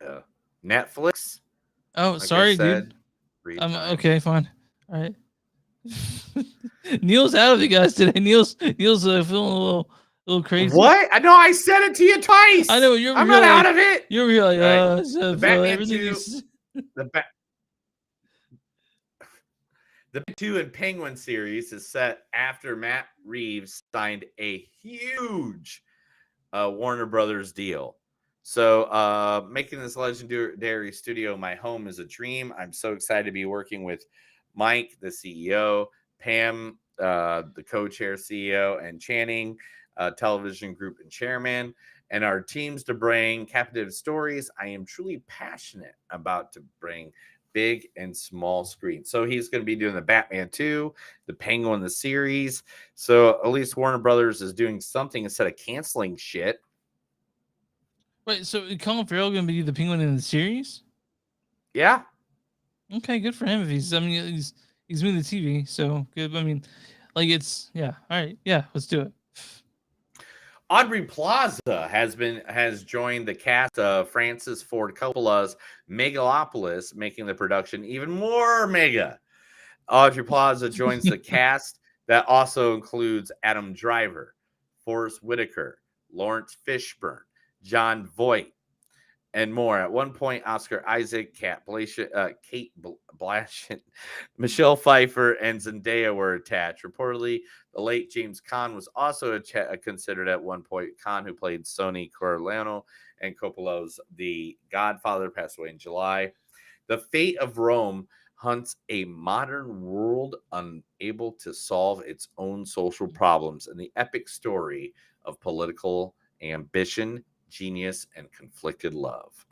or Netflix? Oh, like sorry, I said, dude. Okay, fine. All right. Neil's out of it, guys. Today, Neil's feeling a little crazy. What? I know I said it to you twice. I know you're. I'm not out of it. You're really like, Right. so The Batman everything 2, is- the 2 and Penguin series is set after Matt Reeves signed a huge Warner Brothers deal. So making this legendary studio my home is a dream. I'm so excited to be working with Mike, the CEO, Pam, the co-chair CEO, and Channing, television group and chairman, and our teams to bring captive stories I am truly passionate about to bring big and small screens. So he's going to be doing the Batman 2, the Penguin, the series. So at least Warner Brothers is doing something instead of canceling shit. Wait, so is Colin Farrell going to be the Penguin in the series? Yeah. Okay, good for him. If he's doing the TV, so good. I mean, like it's All right, yeah, let's do it. Aubrey Plaza has joined the cast of Francis Ford Coppola's Megalopolis, making the production even more mega. Aubrey Plaza joins the cast that also includes Adam Driver, Forrest Whitaker, Lawrence Fishburne, John Voight, and more. At one point, Oscar Isaac, Kate Blanchett, Michelle Pfeiffer, and Zendaya were attached. Reportedly, the late James Caan was also considered at one point. Caan, who played Sonny Corleone and Coppola's The Godfather, passed away in July. The fate of Rome hunts a modern world unable to solve its own social problems in the epic story of political ambition, genius, and conflicted love.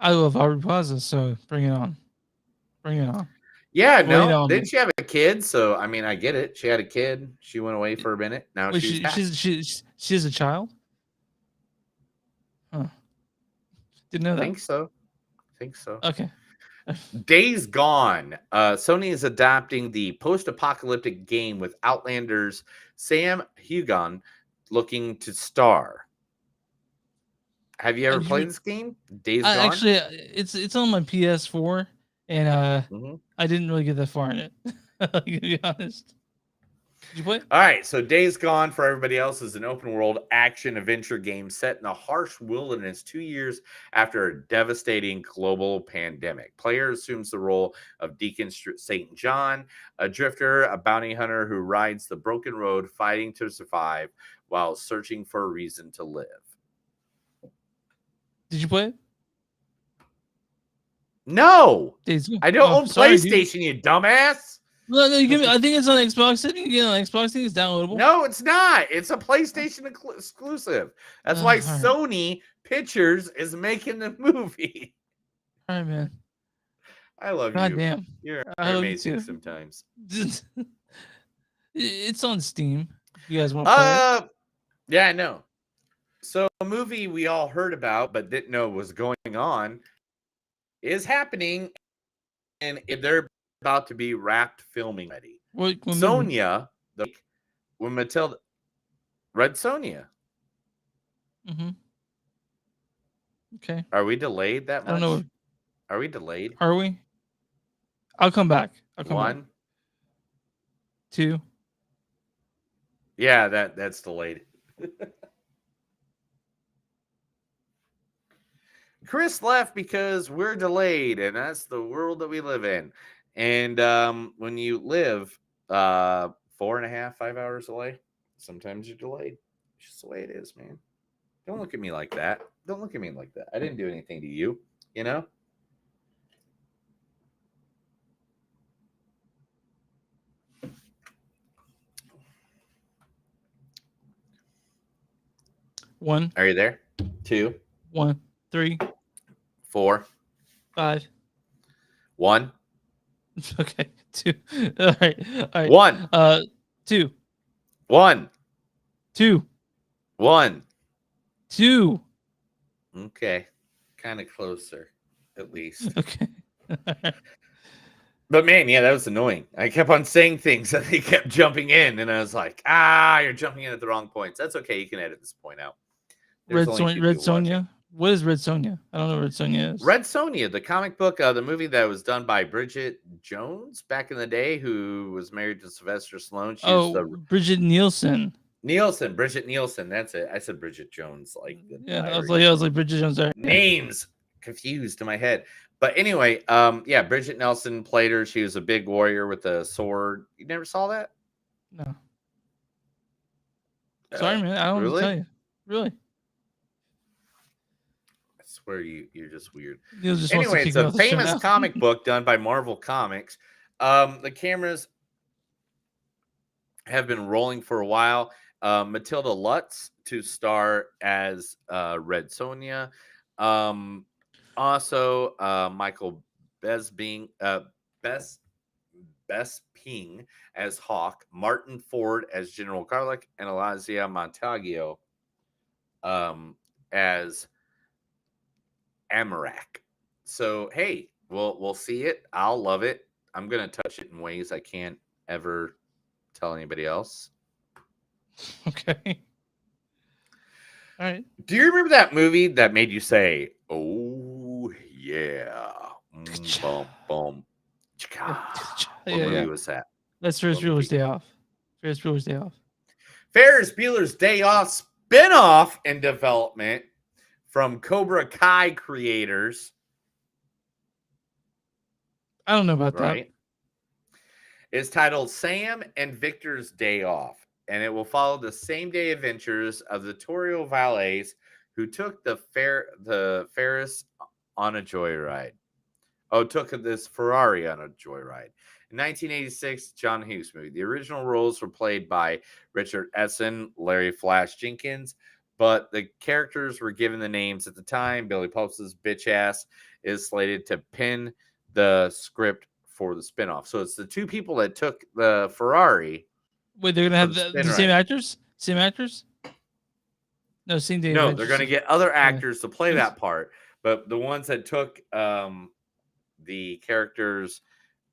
I love Aubrey Plaza, so bring it on. Bring it on. Yeah, Bring it no, on, didn't man. she have a kid? So I mean, I get it. She had a kid. She went away for a minute. Now Wait, she's back. she's a child? Huh. Didn't know I that. think so. Okay. Days Gone. Sony is adapting the post-apocalyptic game with Outlander's Sam Heughan looking to star. Have you ever played this game? Days Gone? Actually, it's on my PS4, and I didn't really get that far in it. To be honest. Did you play it? All right, so Days Gone for everybody else is an open world action adventure game set in a harsh wilderness 2 years after a devastating global pandemic. Player assumes the role of Deacon St. John, a drifter, a bounty hunter who rides the broken road fighting to survive while searching for a reason to live. Did you play it? No, Days Gone. I don't Oh, own sorry, dude. PlayStation, you dumbass. No, you can, I think it's on Xbox. I think you get it on Xbox. I think it's downloadable. No, it's not. It's a PlayStation exclusive. That's why all right. Sony Pictures is making the movie. All right, man. I love God you. damn. You're I love you amazing too. sometimes. It's on Steam. If you guys want to play it. Yeah, I know. So a movie we all heard about but didn't know was going on is happening, and they're about to be wrapped filming ready. What movie? Sonia, when Matilda, Red Sonia. Mm-hmm. Okay. Are we delayed that much? I don't know. Are we delayed? Are we? I'll come back. I'll come back. 1, 2. Yeah, that's delayed. Chris left because we're delayed, and that's the world that we live in. And when you live 4.5, 5 hours away, sometimes you're delayed. It's just the way it is, man. Don't look at me like that. Don't look at me like that. I didn't do anything to you, you know? One. Are you there? 2. 1, 3, 4. 5. 1. Okay. 2. All right. All right. 1. 2. 1. 2. 1. 2. Okay. Kind of closer, at least. Okay. But man, yeah, that was annoying. I kept on saying things and they kept jumping in, and I was like, you're jumping in at the wrong points. That's okay. You can edit this point out. There's only 2 Red people watching. Sonja. What is Red Sonja? I don't know what Red Sonja is. Red Sonja, the comic book, the movie that was done by Bridget Jones back in the day, who was married to Sylvester Stallone. She's Bridget Nielsen. Bridget Nielsen. That's it. I said Bridget Jones. I was like Bridget Jones. Right. Names confused in my head. But anyway, yeah, Bridget Nielsen played her. She was a big warrior with a sword. You never saw that? No. Sorry, man. I don't know what to tell you. Really? I swear you're just weird. Just Anyway, it's a famous comic book done by Marvel Comics. The cameras have been rolling for a while. Matilda Lutz to star as Red Sonja. Also, Michael Bisping as Hawk, Martin Ford as General Garlic, and Elizia Montaggio as Amarak. So hey, we'll see it. I'll love it. I'm gonna touch it in ways I can't ever tell anybody else. Okay. All right. Do you remember that movie that made you say, "Oh yeah"? Boom, boom. What movie was that? That's Ferris Bueller's Day Off. Ferris Bueller's Day Off. Ferris Bueller's Day Off spinoff in development from Cobra Kai creators. I don't know about that. It's titled Sam and Victor's Day Off, and it will follow the same day adventures of the Torrio valets who took the Ferris on a joyride. Took this Ferrari on a joyride. In 1986, John Hughes movie. The original roles were played by Richard Essen, Larry Flash Jenkins, but the characters were given the names at the time. Billy Pulse's bitch ass is slated to pen the script for the spinoff. So it's the 2 people that took the Ferrari. Wait, they're gonna have the same actors? Same actors? No, same day. No, they're gonna get other actors to play that part, but the ones that took the characters,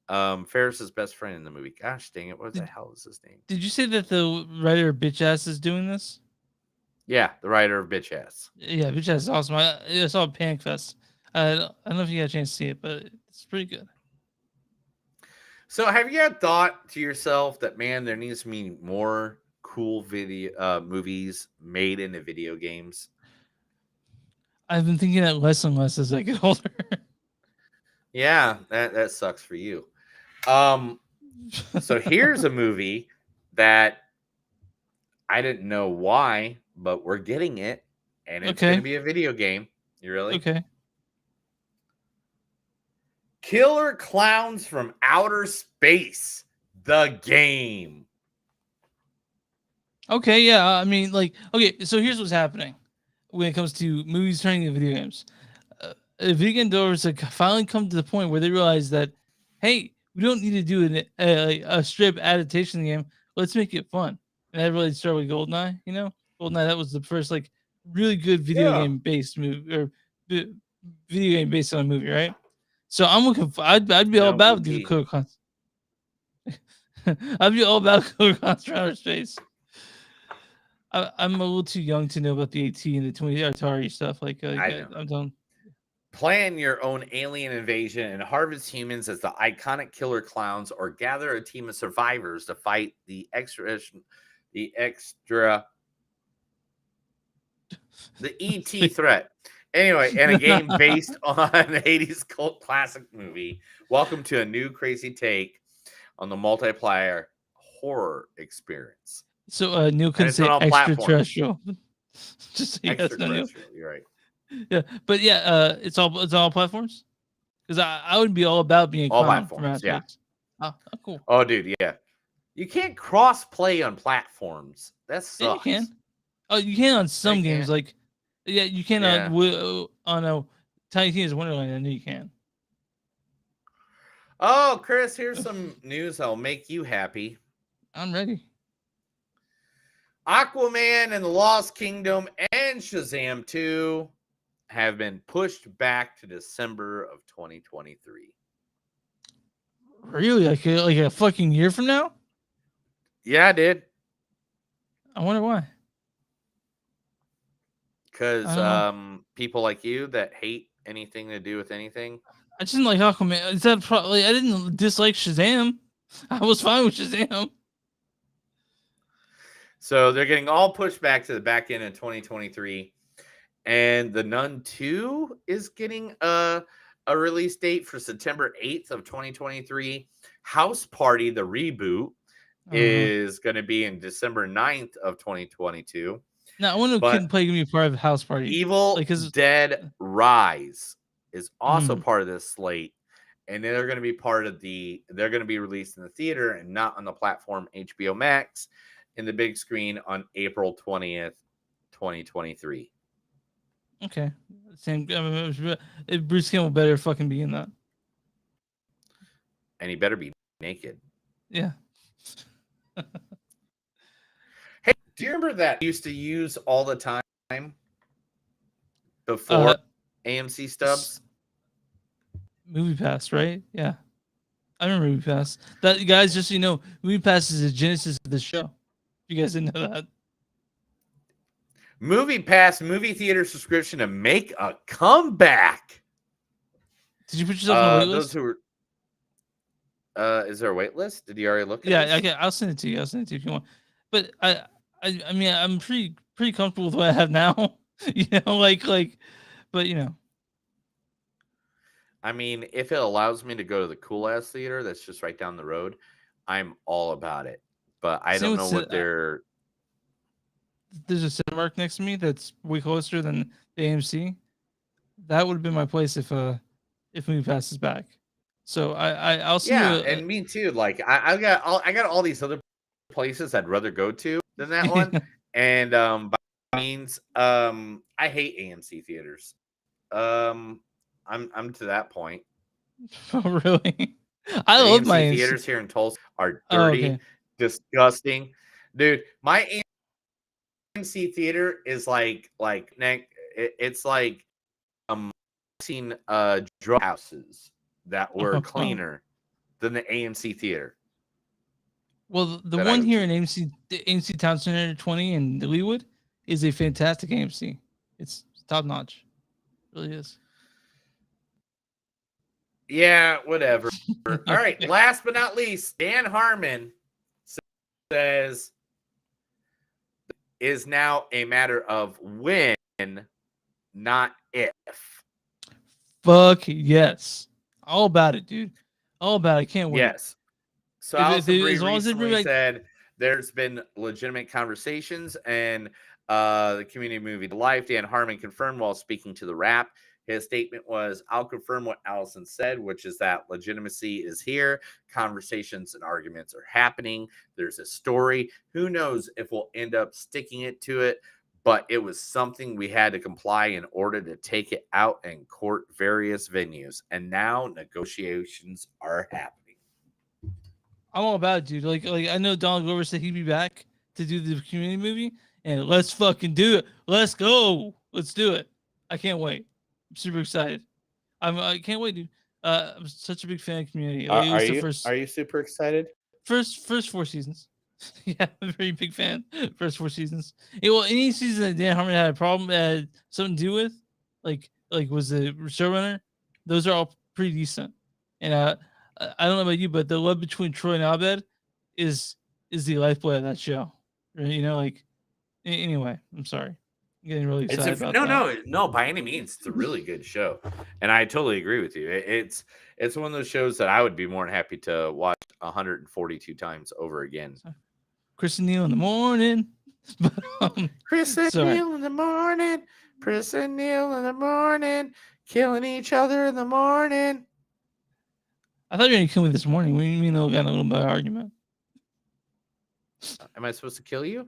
Ferris's best friend in the movie. Gosh dang it, what the hell is his name? Did you say that the writer of Bitch Ass is doing this? Yeah, the writer of Bitch Ass. Yeah, Bitch Ass is awesome. I saw Panic Fest. I don't know if you got a chance to see it, but it's pretty good. So have you had thought to yourself that, man, there needs to be more cool video movies made into video games? I've been thinking that less and less as I get older. Yeah, that sucks for you. So here's a movie that I didn't know why, but we're getting it, and it's going to be a video game. You really? Okay. Killer Clowns from Outer Space the game. Okay, yeah. I mean, like, okay. So here's what's happening when it comes to movies turning into video games. Video game developers have finally come to the point where they realize that, hey, we don't need to do a strip adaptation of the game. Let's make it fun. And that really started with GoldenEye. You know, GoldenEye, that was the first like really good video game based movie or video game based on a movie, right? So I'm looking for. I'd be all about the Code Cons. I'd be all about Code Cons from outer space. I'm a little too young to know about the AT and the 20 Atari stuff. Like, I'm done. Plan your own alien invasion and harvest humans as the iconic killer clowns, or gather a team of survivors to fight the ET threat. Anyway, and a game based on an 80s cult classic movie. Welcome to a new crazy take on the multiplayer horror experience. So Neil can say extraterrestrial. Just so extraterrestrial. You're right. Yeah, but yeah, it's all platforms. Because I would be all about being all platforms. Yeah. Oh, cool. Oh, dude, yeah. You can't cross play on platforms. That sucks. Yeah, you can. Oh, you can on some games. Like, yeah, you can on a Tiny Tina's Wonderland. I know you can. Oh, Chris, here's some news that'll make you happy. I'm ready. Aquaman and the Lost Kingdom and Shazam 2 have been pushed back to December of 2023. Really? Like a fucking year from now? Yeah, I did. I wonder why. Because people like you that hate anything to do with anything. I just didn't like Aquaman. Is that probably? I didn't dislike Shazam. I was fine with Shazam. So they're getting all pushed back to the back end of 2023. And The Nun 2 is getting a release date for September 8th of 2023. House Party, the reboot, is going to be in December 9th of 2022. Now, I want to play me part of House Party. Evil Dead Rise is also part of this slate. And they're going to be they're going to be released in the theater and not on the platform HBO Max in the big screen on April 20th, 2023. Okay. Same. Bruce Campbell better fucking be in that. And he better be naked. Yeah. Hey, do you remember that I used to use all the time before AMC stubs? Movie Pass, right? Yeah. I remember Movie Pass. That, guys, just so you know, Movie Pass is the genesis of the show. You guys didn't know that. Movie Pass movie theater subscription to make a comeback. Did you put yourself on a wait list? Those who were, is there a wait list? Did you already look at this? Okay, I'll send it to you. If you want. But I mean, I'm pretty comfortable with what I have now. You know, like, but you know. I mean, if it allows me to go to the cool ass theater that's just right down the road, I'm all about it. But I don't know what they're. There's a Cinemark next to me that's way closer than the AMC. That would have been my place if Movie Pass is back. So I'll see. Yeah, and me too. Like I got all these other places I'd rather go to than that one. And by means, I hate AMC theaters. I'm to that point. Oh, really? I love my AMC theaters here in Tulsa are dirty, disgusting, dude. My AMC theater is like it's like seen drug houses that were cleaner than the AMC theater. Well, the one here in AMC, the AMC Town Center 20 in Leawood, is a fantastic AMC. It's top notch. It really is. Yeah, whatever. All right. Last but not least, Dan Harmon says is now a matter of when, not if. Fuck yes. All about it, dude. All about it. Can't wait. Yes. So Alison Brie recently said there's been legitimate conversations and the community movie Life. Dan Harmon confirmed while speaking to The Wrap His statement was, I'll confirm what Allison said, which is that legitimacy is here. Conversations and arguments are happening. There's a story. Who knows if we'll end up sticking it to it, but it was something we had to comply in order to take it out and court various venues. And now negotiations are happening. I'm all about it, dude. Like I know Donald Glover said he'd be back to do the Community movie, and let's fucking do it. Let's go. Let's do it. I can't wait. I'm super excited. I can't wait, dude. I'm such a big fan of Community. Like, it was Are you super excited? First 4 seasons. Yeah, I'm a very big fan. First 4 seasons. Well, any season that Dan Harmon had a problem had something to do with, like was the showrunner. Those are all pretty decent. And I don't know about you, but the love between Troy and Abed is the lifeblood of that show. You know, like anyway. I'm sorry. I'm getting really excited about that. No, by any means, it's a really good show, and I totally agree with you. It's one of those shows that I would be more than happy to watch 142 times over again. Chris and Neil in the morning. Chris and Neil in the morning. Chris and Neil in the morning. Killing each other in the morning. I thought you were going to kill me this morning. What do you mean they got a little bit of argument? Am I supposed to kill you?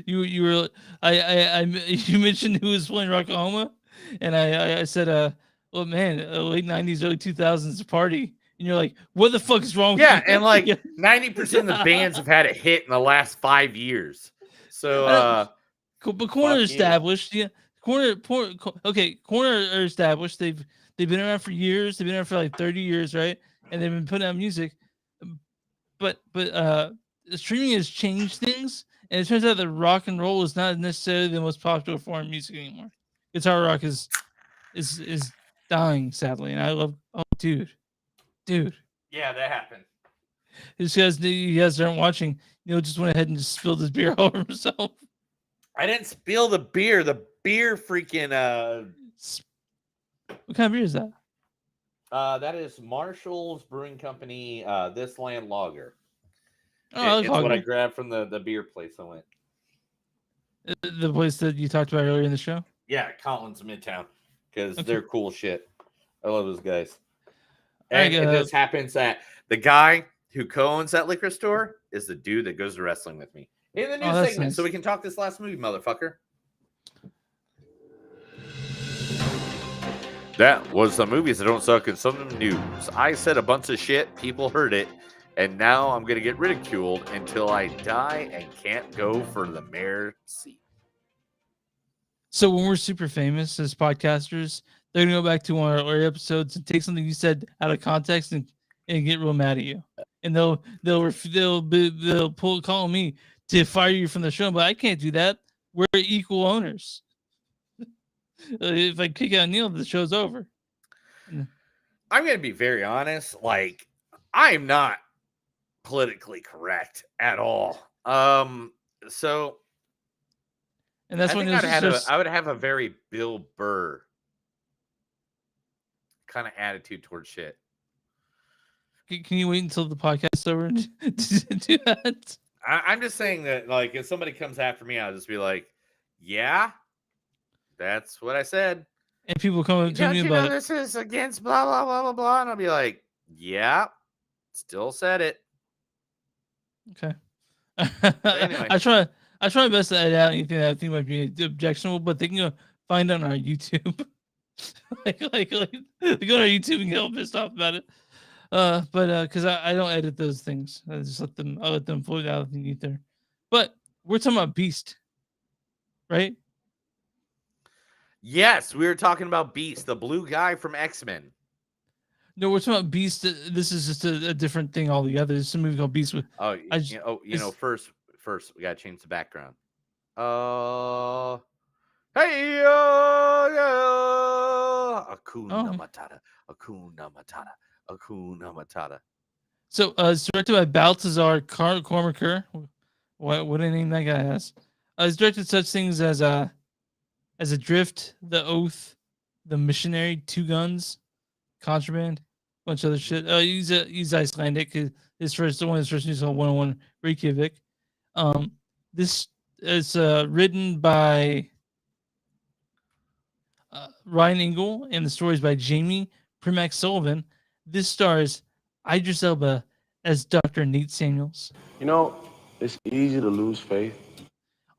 You were you mentioned who was playing Rocklahoma, and I said well man, late 90s, early 2000s party, and you're like, what the fuck is wrong with you? And like 90% of the bands have had a hit in the last 5 years. So but Corner established, yeah. Corner are established. They've been around for years. They've been around for like 30 years, right? And they've been putting out music. But streaming has changed things, and it turns out that rock and roll is not necessarily the most popular form of music anymore. Guitar rock is dying, sadly, and I love. Oh, dude. yeah, that happened. You guys aren't watching. Neil just went ahead and just spilled his beer all over himself. I didn't spill the beer. The beer freaking What kind of beer is that? That is Marshall's Brewing Company. This Land Lager. Oh, it's what I grabbed from the beer place I went. The place that you talked about earlier in the show? Yeah, Collins Midtown, because they're cool shit. I love those guys. And it just happens that the guy who co-owns that liquor store is the dude that goes to wrestling with me in the news segment, nice. so we can talk this last movie, motherfucker. That was the movies that don't suck in some news. I said a bunch of shit, people heard it, and now I'm gonna get ridiculed until I die and can't go for the mayor seat. So when we're super famous as podcasters, they're gonna go back to one of our early episodes and take something you said out of context and get real mad at you, and they'll call me to fire you from the show. But I can't do that. We're equal owners. If I kick out Neil, the show's over. I'm gonna be very honest. Like, I'm not politically correct at all. So. And that's when I would have a very Bill Burr kind of attitude towards shit. Can you wait until the podcast's over to do that? I'm just saying that, like, if somebody comes after me, I'll just be like, yeah, that's what I said. And people come up to me about it. This is against blah, blah, blah, blah, blah. And I'll be like, yeah, still said it. Okay. Anyway. I try my best to edit out anything that I think might be objectionable, but they can go find it on our YouTube. like they go to our YouTube and get all pissed off about it. But because I don't edit those things, I just let them float out of the ether. But we're talking about Beast, right? Yes, we were talking about Beast, the blue guy from X-Men. No, we're talking about Beast. This is just a different thing altogether. There's a movie called Beast. First we gotta change the background. Akuna Matata, Akuna Matata, Akuna Matata. So it's directed by Baltazar Kormaker. What a name that guy has. He's directed such things as Adrift, The Oath, The Missionary, Two Guns, Contraband, bunch of other shit. He's Icelandic. His first news on 101 Reykjavik. This is written by Ryan Engel, and the story is by Jamie Primack Sullivan. This stars Idris Elba as Dr. Nate Samuels. You know, it's easy to lose faith.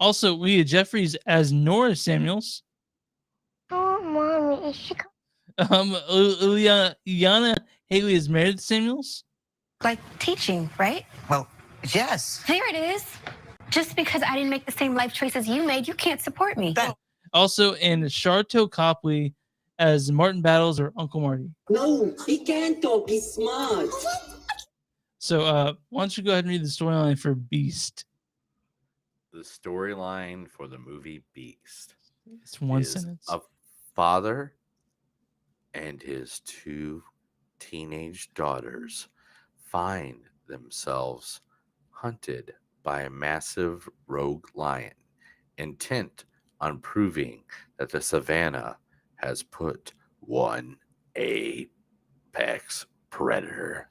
Also, Leah Jeffries as Nora Samuels. Oh, mommy, is she coming? Iana Haley as Meredith Samuels. Like teaching, right? Well, yes. Here it is. Just because I didn't make the same life choices you made, you can't support me. Also, and Sharto Copley as Martin Battles or Uncle Marty. No, he can't talk. He's smart. So, why don't you go ahead and read the storyline for Beast? The storyline for the movie Beast. It's one is sentence. A father and his 2 teenage daughters find themselves hunted by a massive rogue lion, intent on proving that the savannah has put one apex predator.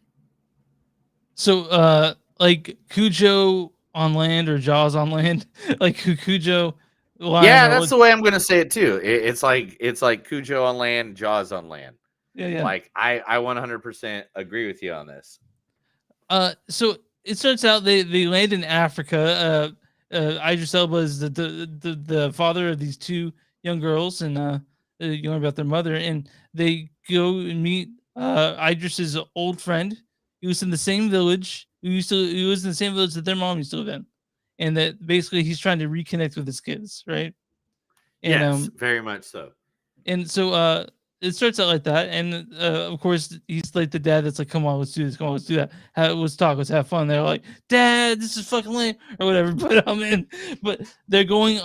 So, like Cujo on land or Jaws on land, like Cujo. Lion Yeah, or that's the way I'm gonna say it too. It's like Cujo on land, Jaws on land. Yeah. Like I 100% agree with you on this. So it starts out they land in Africa. Idris Elba is the father of these 2 young girls, and you learn about their mother, and they go and meet Idris's old friend. He was in the same village. He was in the same village that their mom used to live in, and that basically he's trying to reconnect with his kids, right? And, Yes, very much so. And so it starts out like that, and of course he's like the dad that's like, "Come on, let's do this. Come on, let's do that. Let's talk. Let's have fun." They're like, "Dad, this is fucking lame," or whatever. But they're going.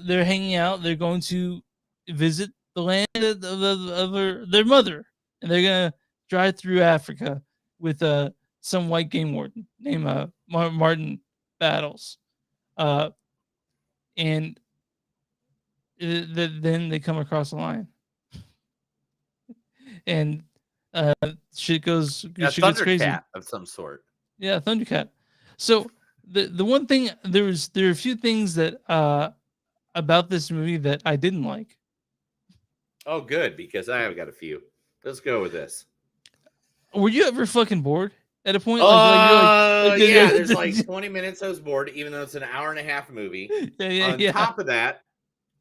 They're hanging out. They're going to visit the land of their mother, and they're gonna drive through Africa with some white game warden named Martin Battles, and then they come across a lion. And shit goes A shit gets crazy. Thundercat of some sort. Yeah, Thundercat. So the one thing there are a few things that about this movie that I didn't like. Oh, good, because I have got a few. Let's go with this. Were you ever fucking bored at a point? Yeah, there's like 20 minutes I was bored, even though it's an hour and a half movie. On top of that,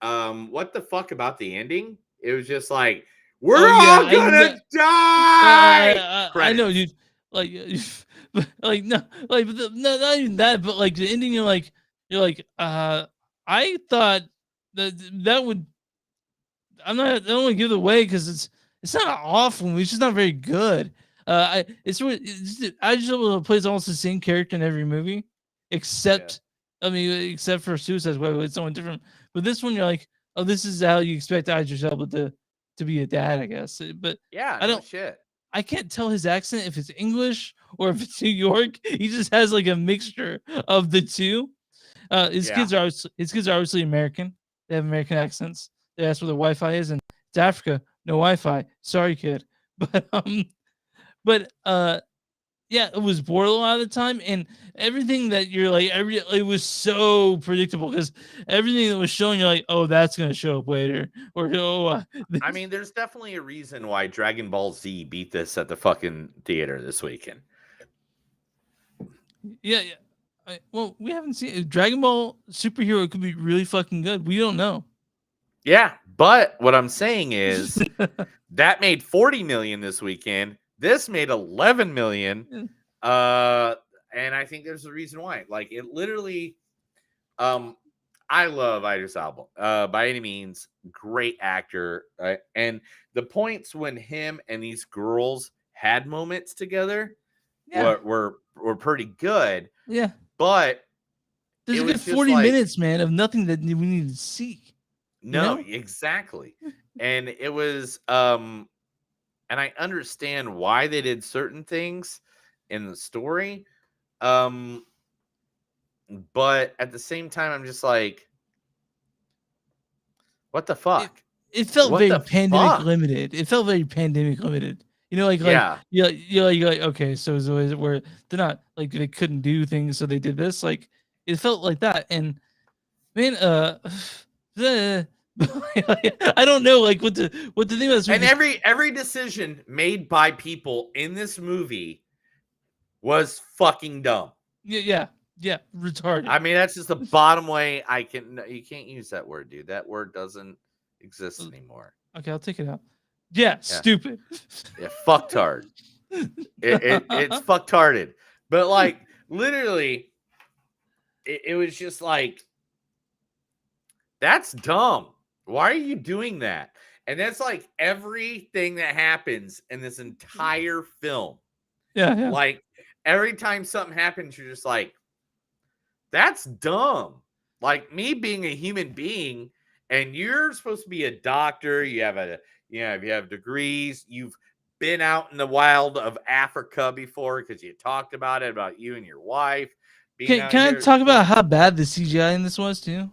what the fuck about the ending? It was just like, we're all gonna die. I know, dude. Like, no, no, not even that, but like the ending, you're like, I thought that would. I don't want to give it away because it's not an awful movie. It's just not very good. I just plays almost the same character in every movie, except except for Suicide Squad, it's someone different. But this one, you're like, oh, this is how you expect Idris Elba to be a dad, I guess. But yeah, I don't. Shit. I can't tell his accent if it's English or if it's New York. He just has like a mixture of the two. His kids are obviously American. They have American accents. They ask where the Wi-Fi is, and it's Africa, no Wi-Fi. Sorry, kid. But yeah, it was bored a lot of the time, and everything that you're like, it was so predictable because everything that was showing, you're like, oh, that's gonna show up later, or oh. I mean, there's definitely a reason why Dragon Ball Z beat this at the fucking theater this weekend. Yeah. Well, we haven't seen Dragon Ball superhero could be really fucking good. We don't know. Yeah, but what I'm saying is that made 40 million this weekend. This made 11 million. And I think there's a reason why. Like, it literally, I love Idris Elba. By any means, great actor. And the points when him and these girls had moments together were pretty good. Yeah. But there's a good 40 minutes, man, of nothing that we need to see. No, exactly. And it was and I understand why they did certain things in the story. But at the same time, I'm just like, what the fuck? It felt very pandemic limited. It felt very pandemic limited. You know, you're like, okay, so is it where they're not like they couldn't do things, so they did this. Like, it felt like that. And man, I don't know, like what the thing was. And every decision made by people in this movie was fucking dumb. Yeah, retarded. I mean, that's just the bottom way I can. You can't use that word, dude. That word doesn't exist anymore. Okay, I'll take it out. Yeah, stupid. Yeah, fucktard. It's fucktarded. But like, literally, it was just like, that's dumb. Why are you doing that? And that's like everything that happens in this entire film. Yeah. Like every time something happens, you're just like, that's dumb. Like me being a human being, and you're supposed to be a doctor. You have degrees. You've been out in the wild of Africa before because you talked about it, about you and your wife. Can I talk about how bad the CGI in this was too?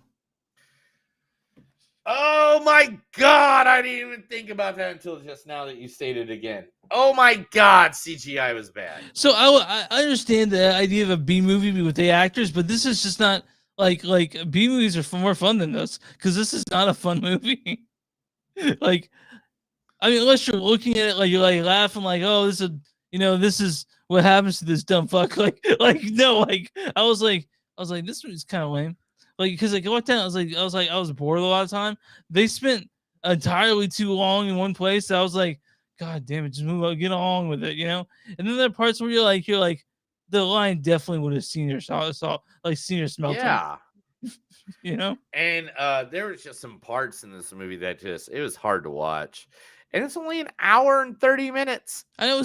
Oh my God, I didn't even think about that until just now that you stated it again. Oh my God, CGI was bad. So I understand the idea of a B movie with the actors, but this is just not like B movies are more fun than this, because this is not a fun movie. Like, I mean, unless you're looking at it like you're like laughing like, oh, this is what happens to this dumb fuck. Like no, like I was like this movie's kind of lame. Like, because like I walked down, I was bored a lot of time. They spent entirely too long in one place. So I was like, God damn it, just move on, get along with it, And then there are parts where you're like, the line definitely would have seen her smelt. Yeah. It. And there was just some parts in this movie that it was hard to watch. And it's only an hour and 30 minutes. I know.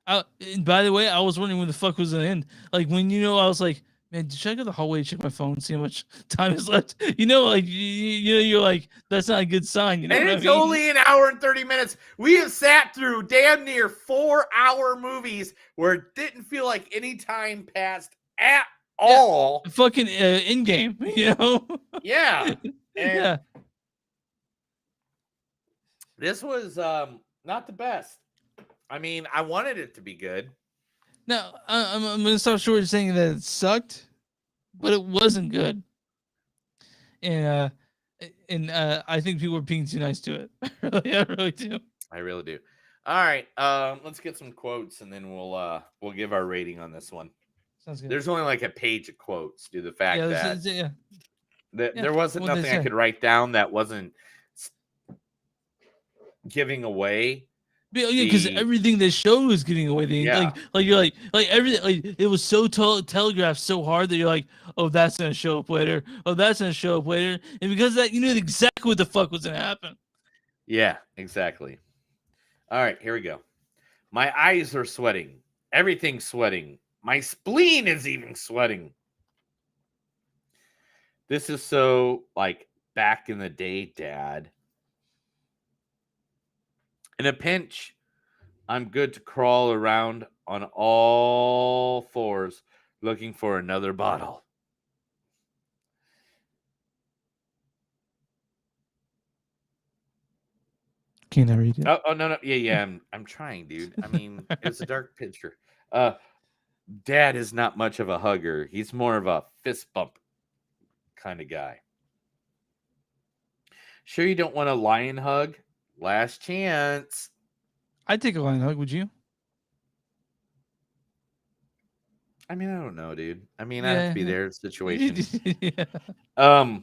And by the way, I was wondering when the fuck was the end. Like when I was like, man, should I go to the hallway and check my phone and see how much time is left? Like you're like, that's not a good sign. You know, and it's only an hour and 30 minutes. We have sat through damn near 4-hour movies where it didn't feel like any time passed at all. Fucking in game, Yeah. And this was not the best. I mean, I wanted it to be good. Now, I'm going to stop short of saying that it sucked, but it wasn't good. And I think people are being too nice to it. I really do. I really do. All right, let's get some quotes, and then we'll give our rating on this one. Sounds good. There's only like a page of quotes due to the fact that there wasn't What nothing they I say. could write down that wasn't giving away. Because everything they showed was getting away. Everything, it was so telegraphed so hard that you're like, oh, that's gonna show up later. Oh, that's gonna show up later. And because of that, you knew exactly what the fuck was gonna happen. Yeah, exactly. All right, here we go. My eyes are sweating. Everything's sweating. My spleen is even sweating. This is so like back in the day, Dad. In a pinch, I'm good to crawl around on all fours looking for another bottle. Can I read it? Oh no. Yeah. I'm trying, dude. I mean, it's a dark picture. Dad is not much of a hugger. He's more of a fist bump kind of guy. Sure you don't want a lion hug? Last chance. I'd take a lion hug, would you? I mean, I don't know, dude. I mean, I have to be there. Situation. Yeah.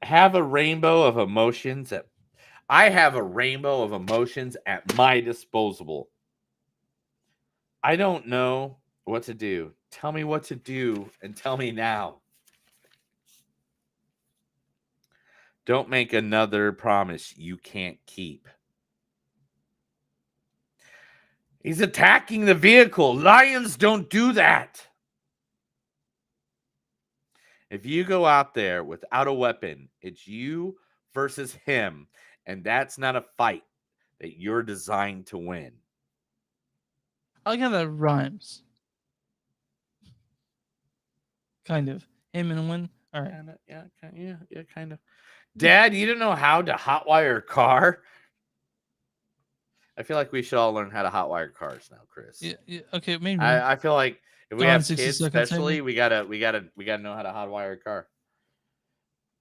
Have a rainbow of emotions I have a rainbow of emotions at my disposal. I don't know what to do. Tell me what to do and tell me now. Don't make another promise you can't keep. He's attacking the vehicle. Lions don't do that. If you go out there without a weapon, it's you versus him, and that's not a fight that you're designed to win. I like how that rhymes. Kind of. Him and win. All right. Yeah, kind of. Dad, you don't know how to hotwire a car? I feel like we should all learn how to hotwire cars now, Chris. Yeah. Okay, maybe. I feel like if we Gone have 60 kids, seconds, especially, maybe? we gotta know how to hotwire a car.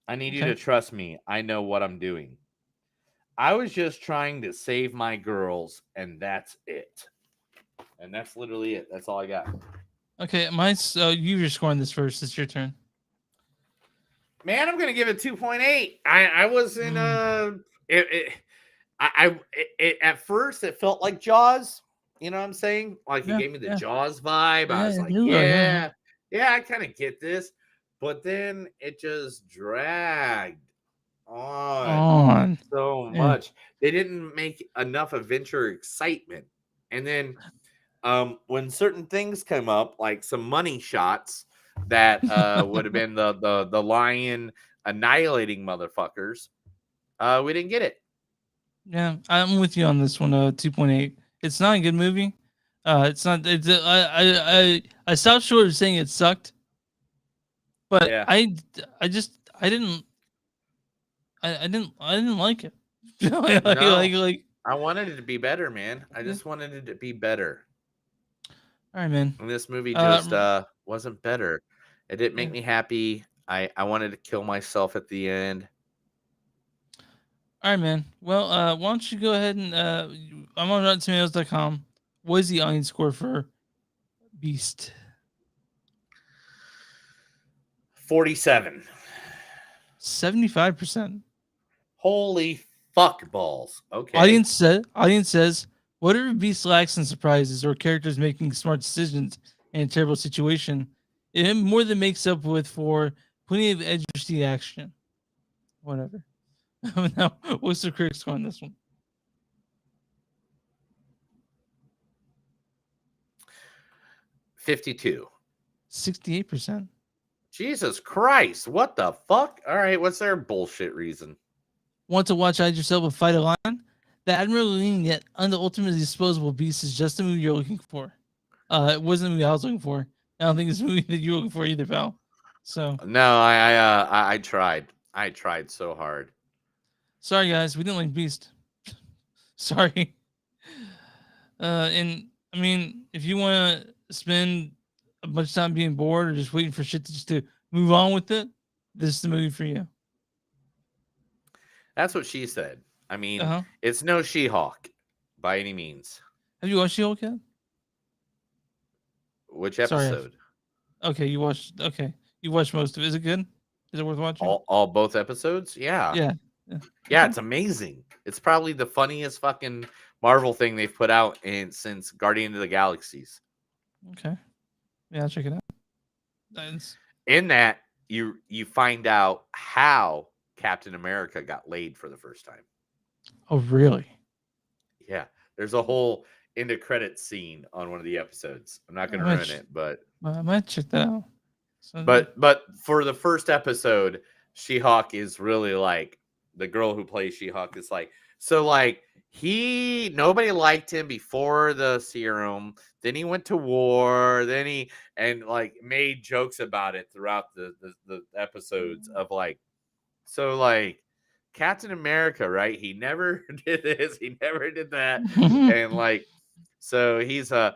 I need you Okay. to trust me. I know what I'm doing. I was just trying to save my girls, and that's it. And that's literally it. That's all I got. Okay, mine's you're scoring this first. It's your turn. Man, I'm gonna give it 2.8. I wasn't at first it felt like Jaws. You know what I'm saying? Like it Yeah, gave me the yeah. Jaws vibe. I Yeah, was I like, do, yeah. yeah, I kind of get this. But then it just dragged on so Yeah. much. They didn't make enough adventure excitement. And then when certain things come up, like some money shots that would have been the lion annihilating motherfuckers, we didn't get it. Yeah, I'm with you on this one. 2.8. It's not a good movie. It's not. It's I stopped short of saying it sucked, but Yeah. I didn't like it. like I wanted it to be better, man. I just wanted it to be better. all right, man. And this movie just wasn't better. It didn't make me happy. I wanted to kill myself at the end. All right, man. Well, why don't you go ahead and I'm on RottenTomatoes.com. What is the audience score for Beast? 47. 75%. Holy fuck balls. Okay. Audience says whatever Beast lacks in surprises or characters making smart decisions in a terrible situation, it more than makes up with for plenty of edgy action. Whatever. Now, what's the critic score on this one? 52. 68%. Jesus Christ. What the fuck? All right. What's their bullshit reason? Want to watch Hide Yourself and Fight a Lion? The admirably lean yet ultimately disposable Beast is just the movie you're looking for. It wasn't the movie I was looking for. I don't think it's the movie that you're looking for either, pal. So No, I tried. I tried so hard. sorry, guys, we didn't like Beast. Sorry. And I mean, if you want to spend a bunch of time being bored or just waiting for shit to move on with it, this is the movie for you. That's what she said. I mean, Uh-huh. it's no She-Hulk by any means. Have you watched She-Hulk yet? Which Sorry. episode? Okay, you watched most of it. Is it good? Is it worth watching? All both episodes? Yeah. Yeah. Yeah, it's amazing. It's probably the funniest fucking Marvel thing they've put out since Guardian of the Galaxies. Okay. Yeah, I'll check it out. That's... In that, you find out how Captain America got laid for the first time. Oh, really? Yeah. There's a whole end of credits scene on one of the episodes. I'm not going to ruin it, but I might check that out. So, but for the first episode, She-Hulk is really like the girl who plays She-Hulk is like, so like nobody liked him before the serum. Then he went to war. Then he like made jokes about it throughout the episodes of like, so like Captain America, right? He never did this. He never did that. And like, so he's like,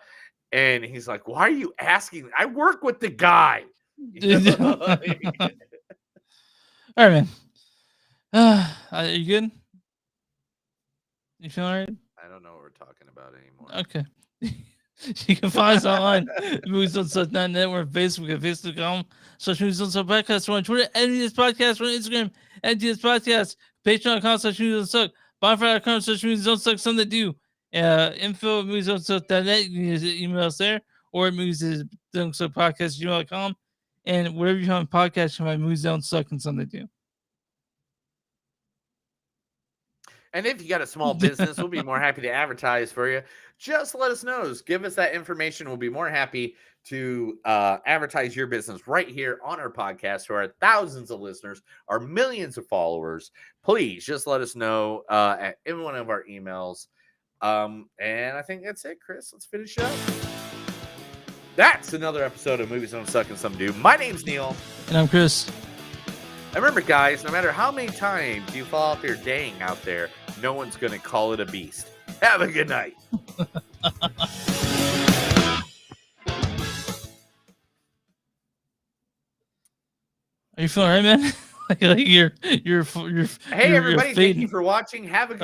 why are you asking? I work with the guy. You know? all right, man. Are you good? You feeling all right? I don't know what we're talking about anymore. Okay. You can find us online at moviesdon'tsuck.net. We're on Facebook at facebook.com/moviesdon'tsuck podcast. We're on Twitter at MTS Podcast. We're on Instagram at MTS Podcast. Patreon.com/moviesdon'tsuck. Bonfire.com/moviesdon'tsuck. Something to do. Info at moviesdon'tsuck.net. You can just email us there or at moviesdon'tsuck.podcast@gmail.com. And wherever you find podcasts, you can find Movies Don't Suck and Something to Do. And if you got a small business, we'll be more happy to advertise for you. Just let us know. Give us that information. We'll be more happy to advertise your business right here on our podcast to our thousands of listeners, our millions of followers. Please just let us know in one of our emails. And I think that's it, Chris. Let's finish up. That's another episode of Movies Don't Suck and Some Do. My name's Neil. And I'm Chris. And remember, guys, no matter how many times you fall off your dang out there, no one's going to call it a beast. Have a good night. Are you feeling all right, man? like you're Hey, everybody! Thank you for watching. Have a good.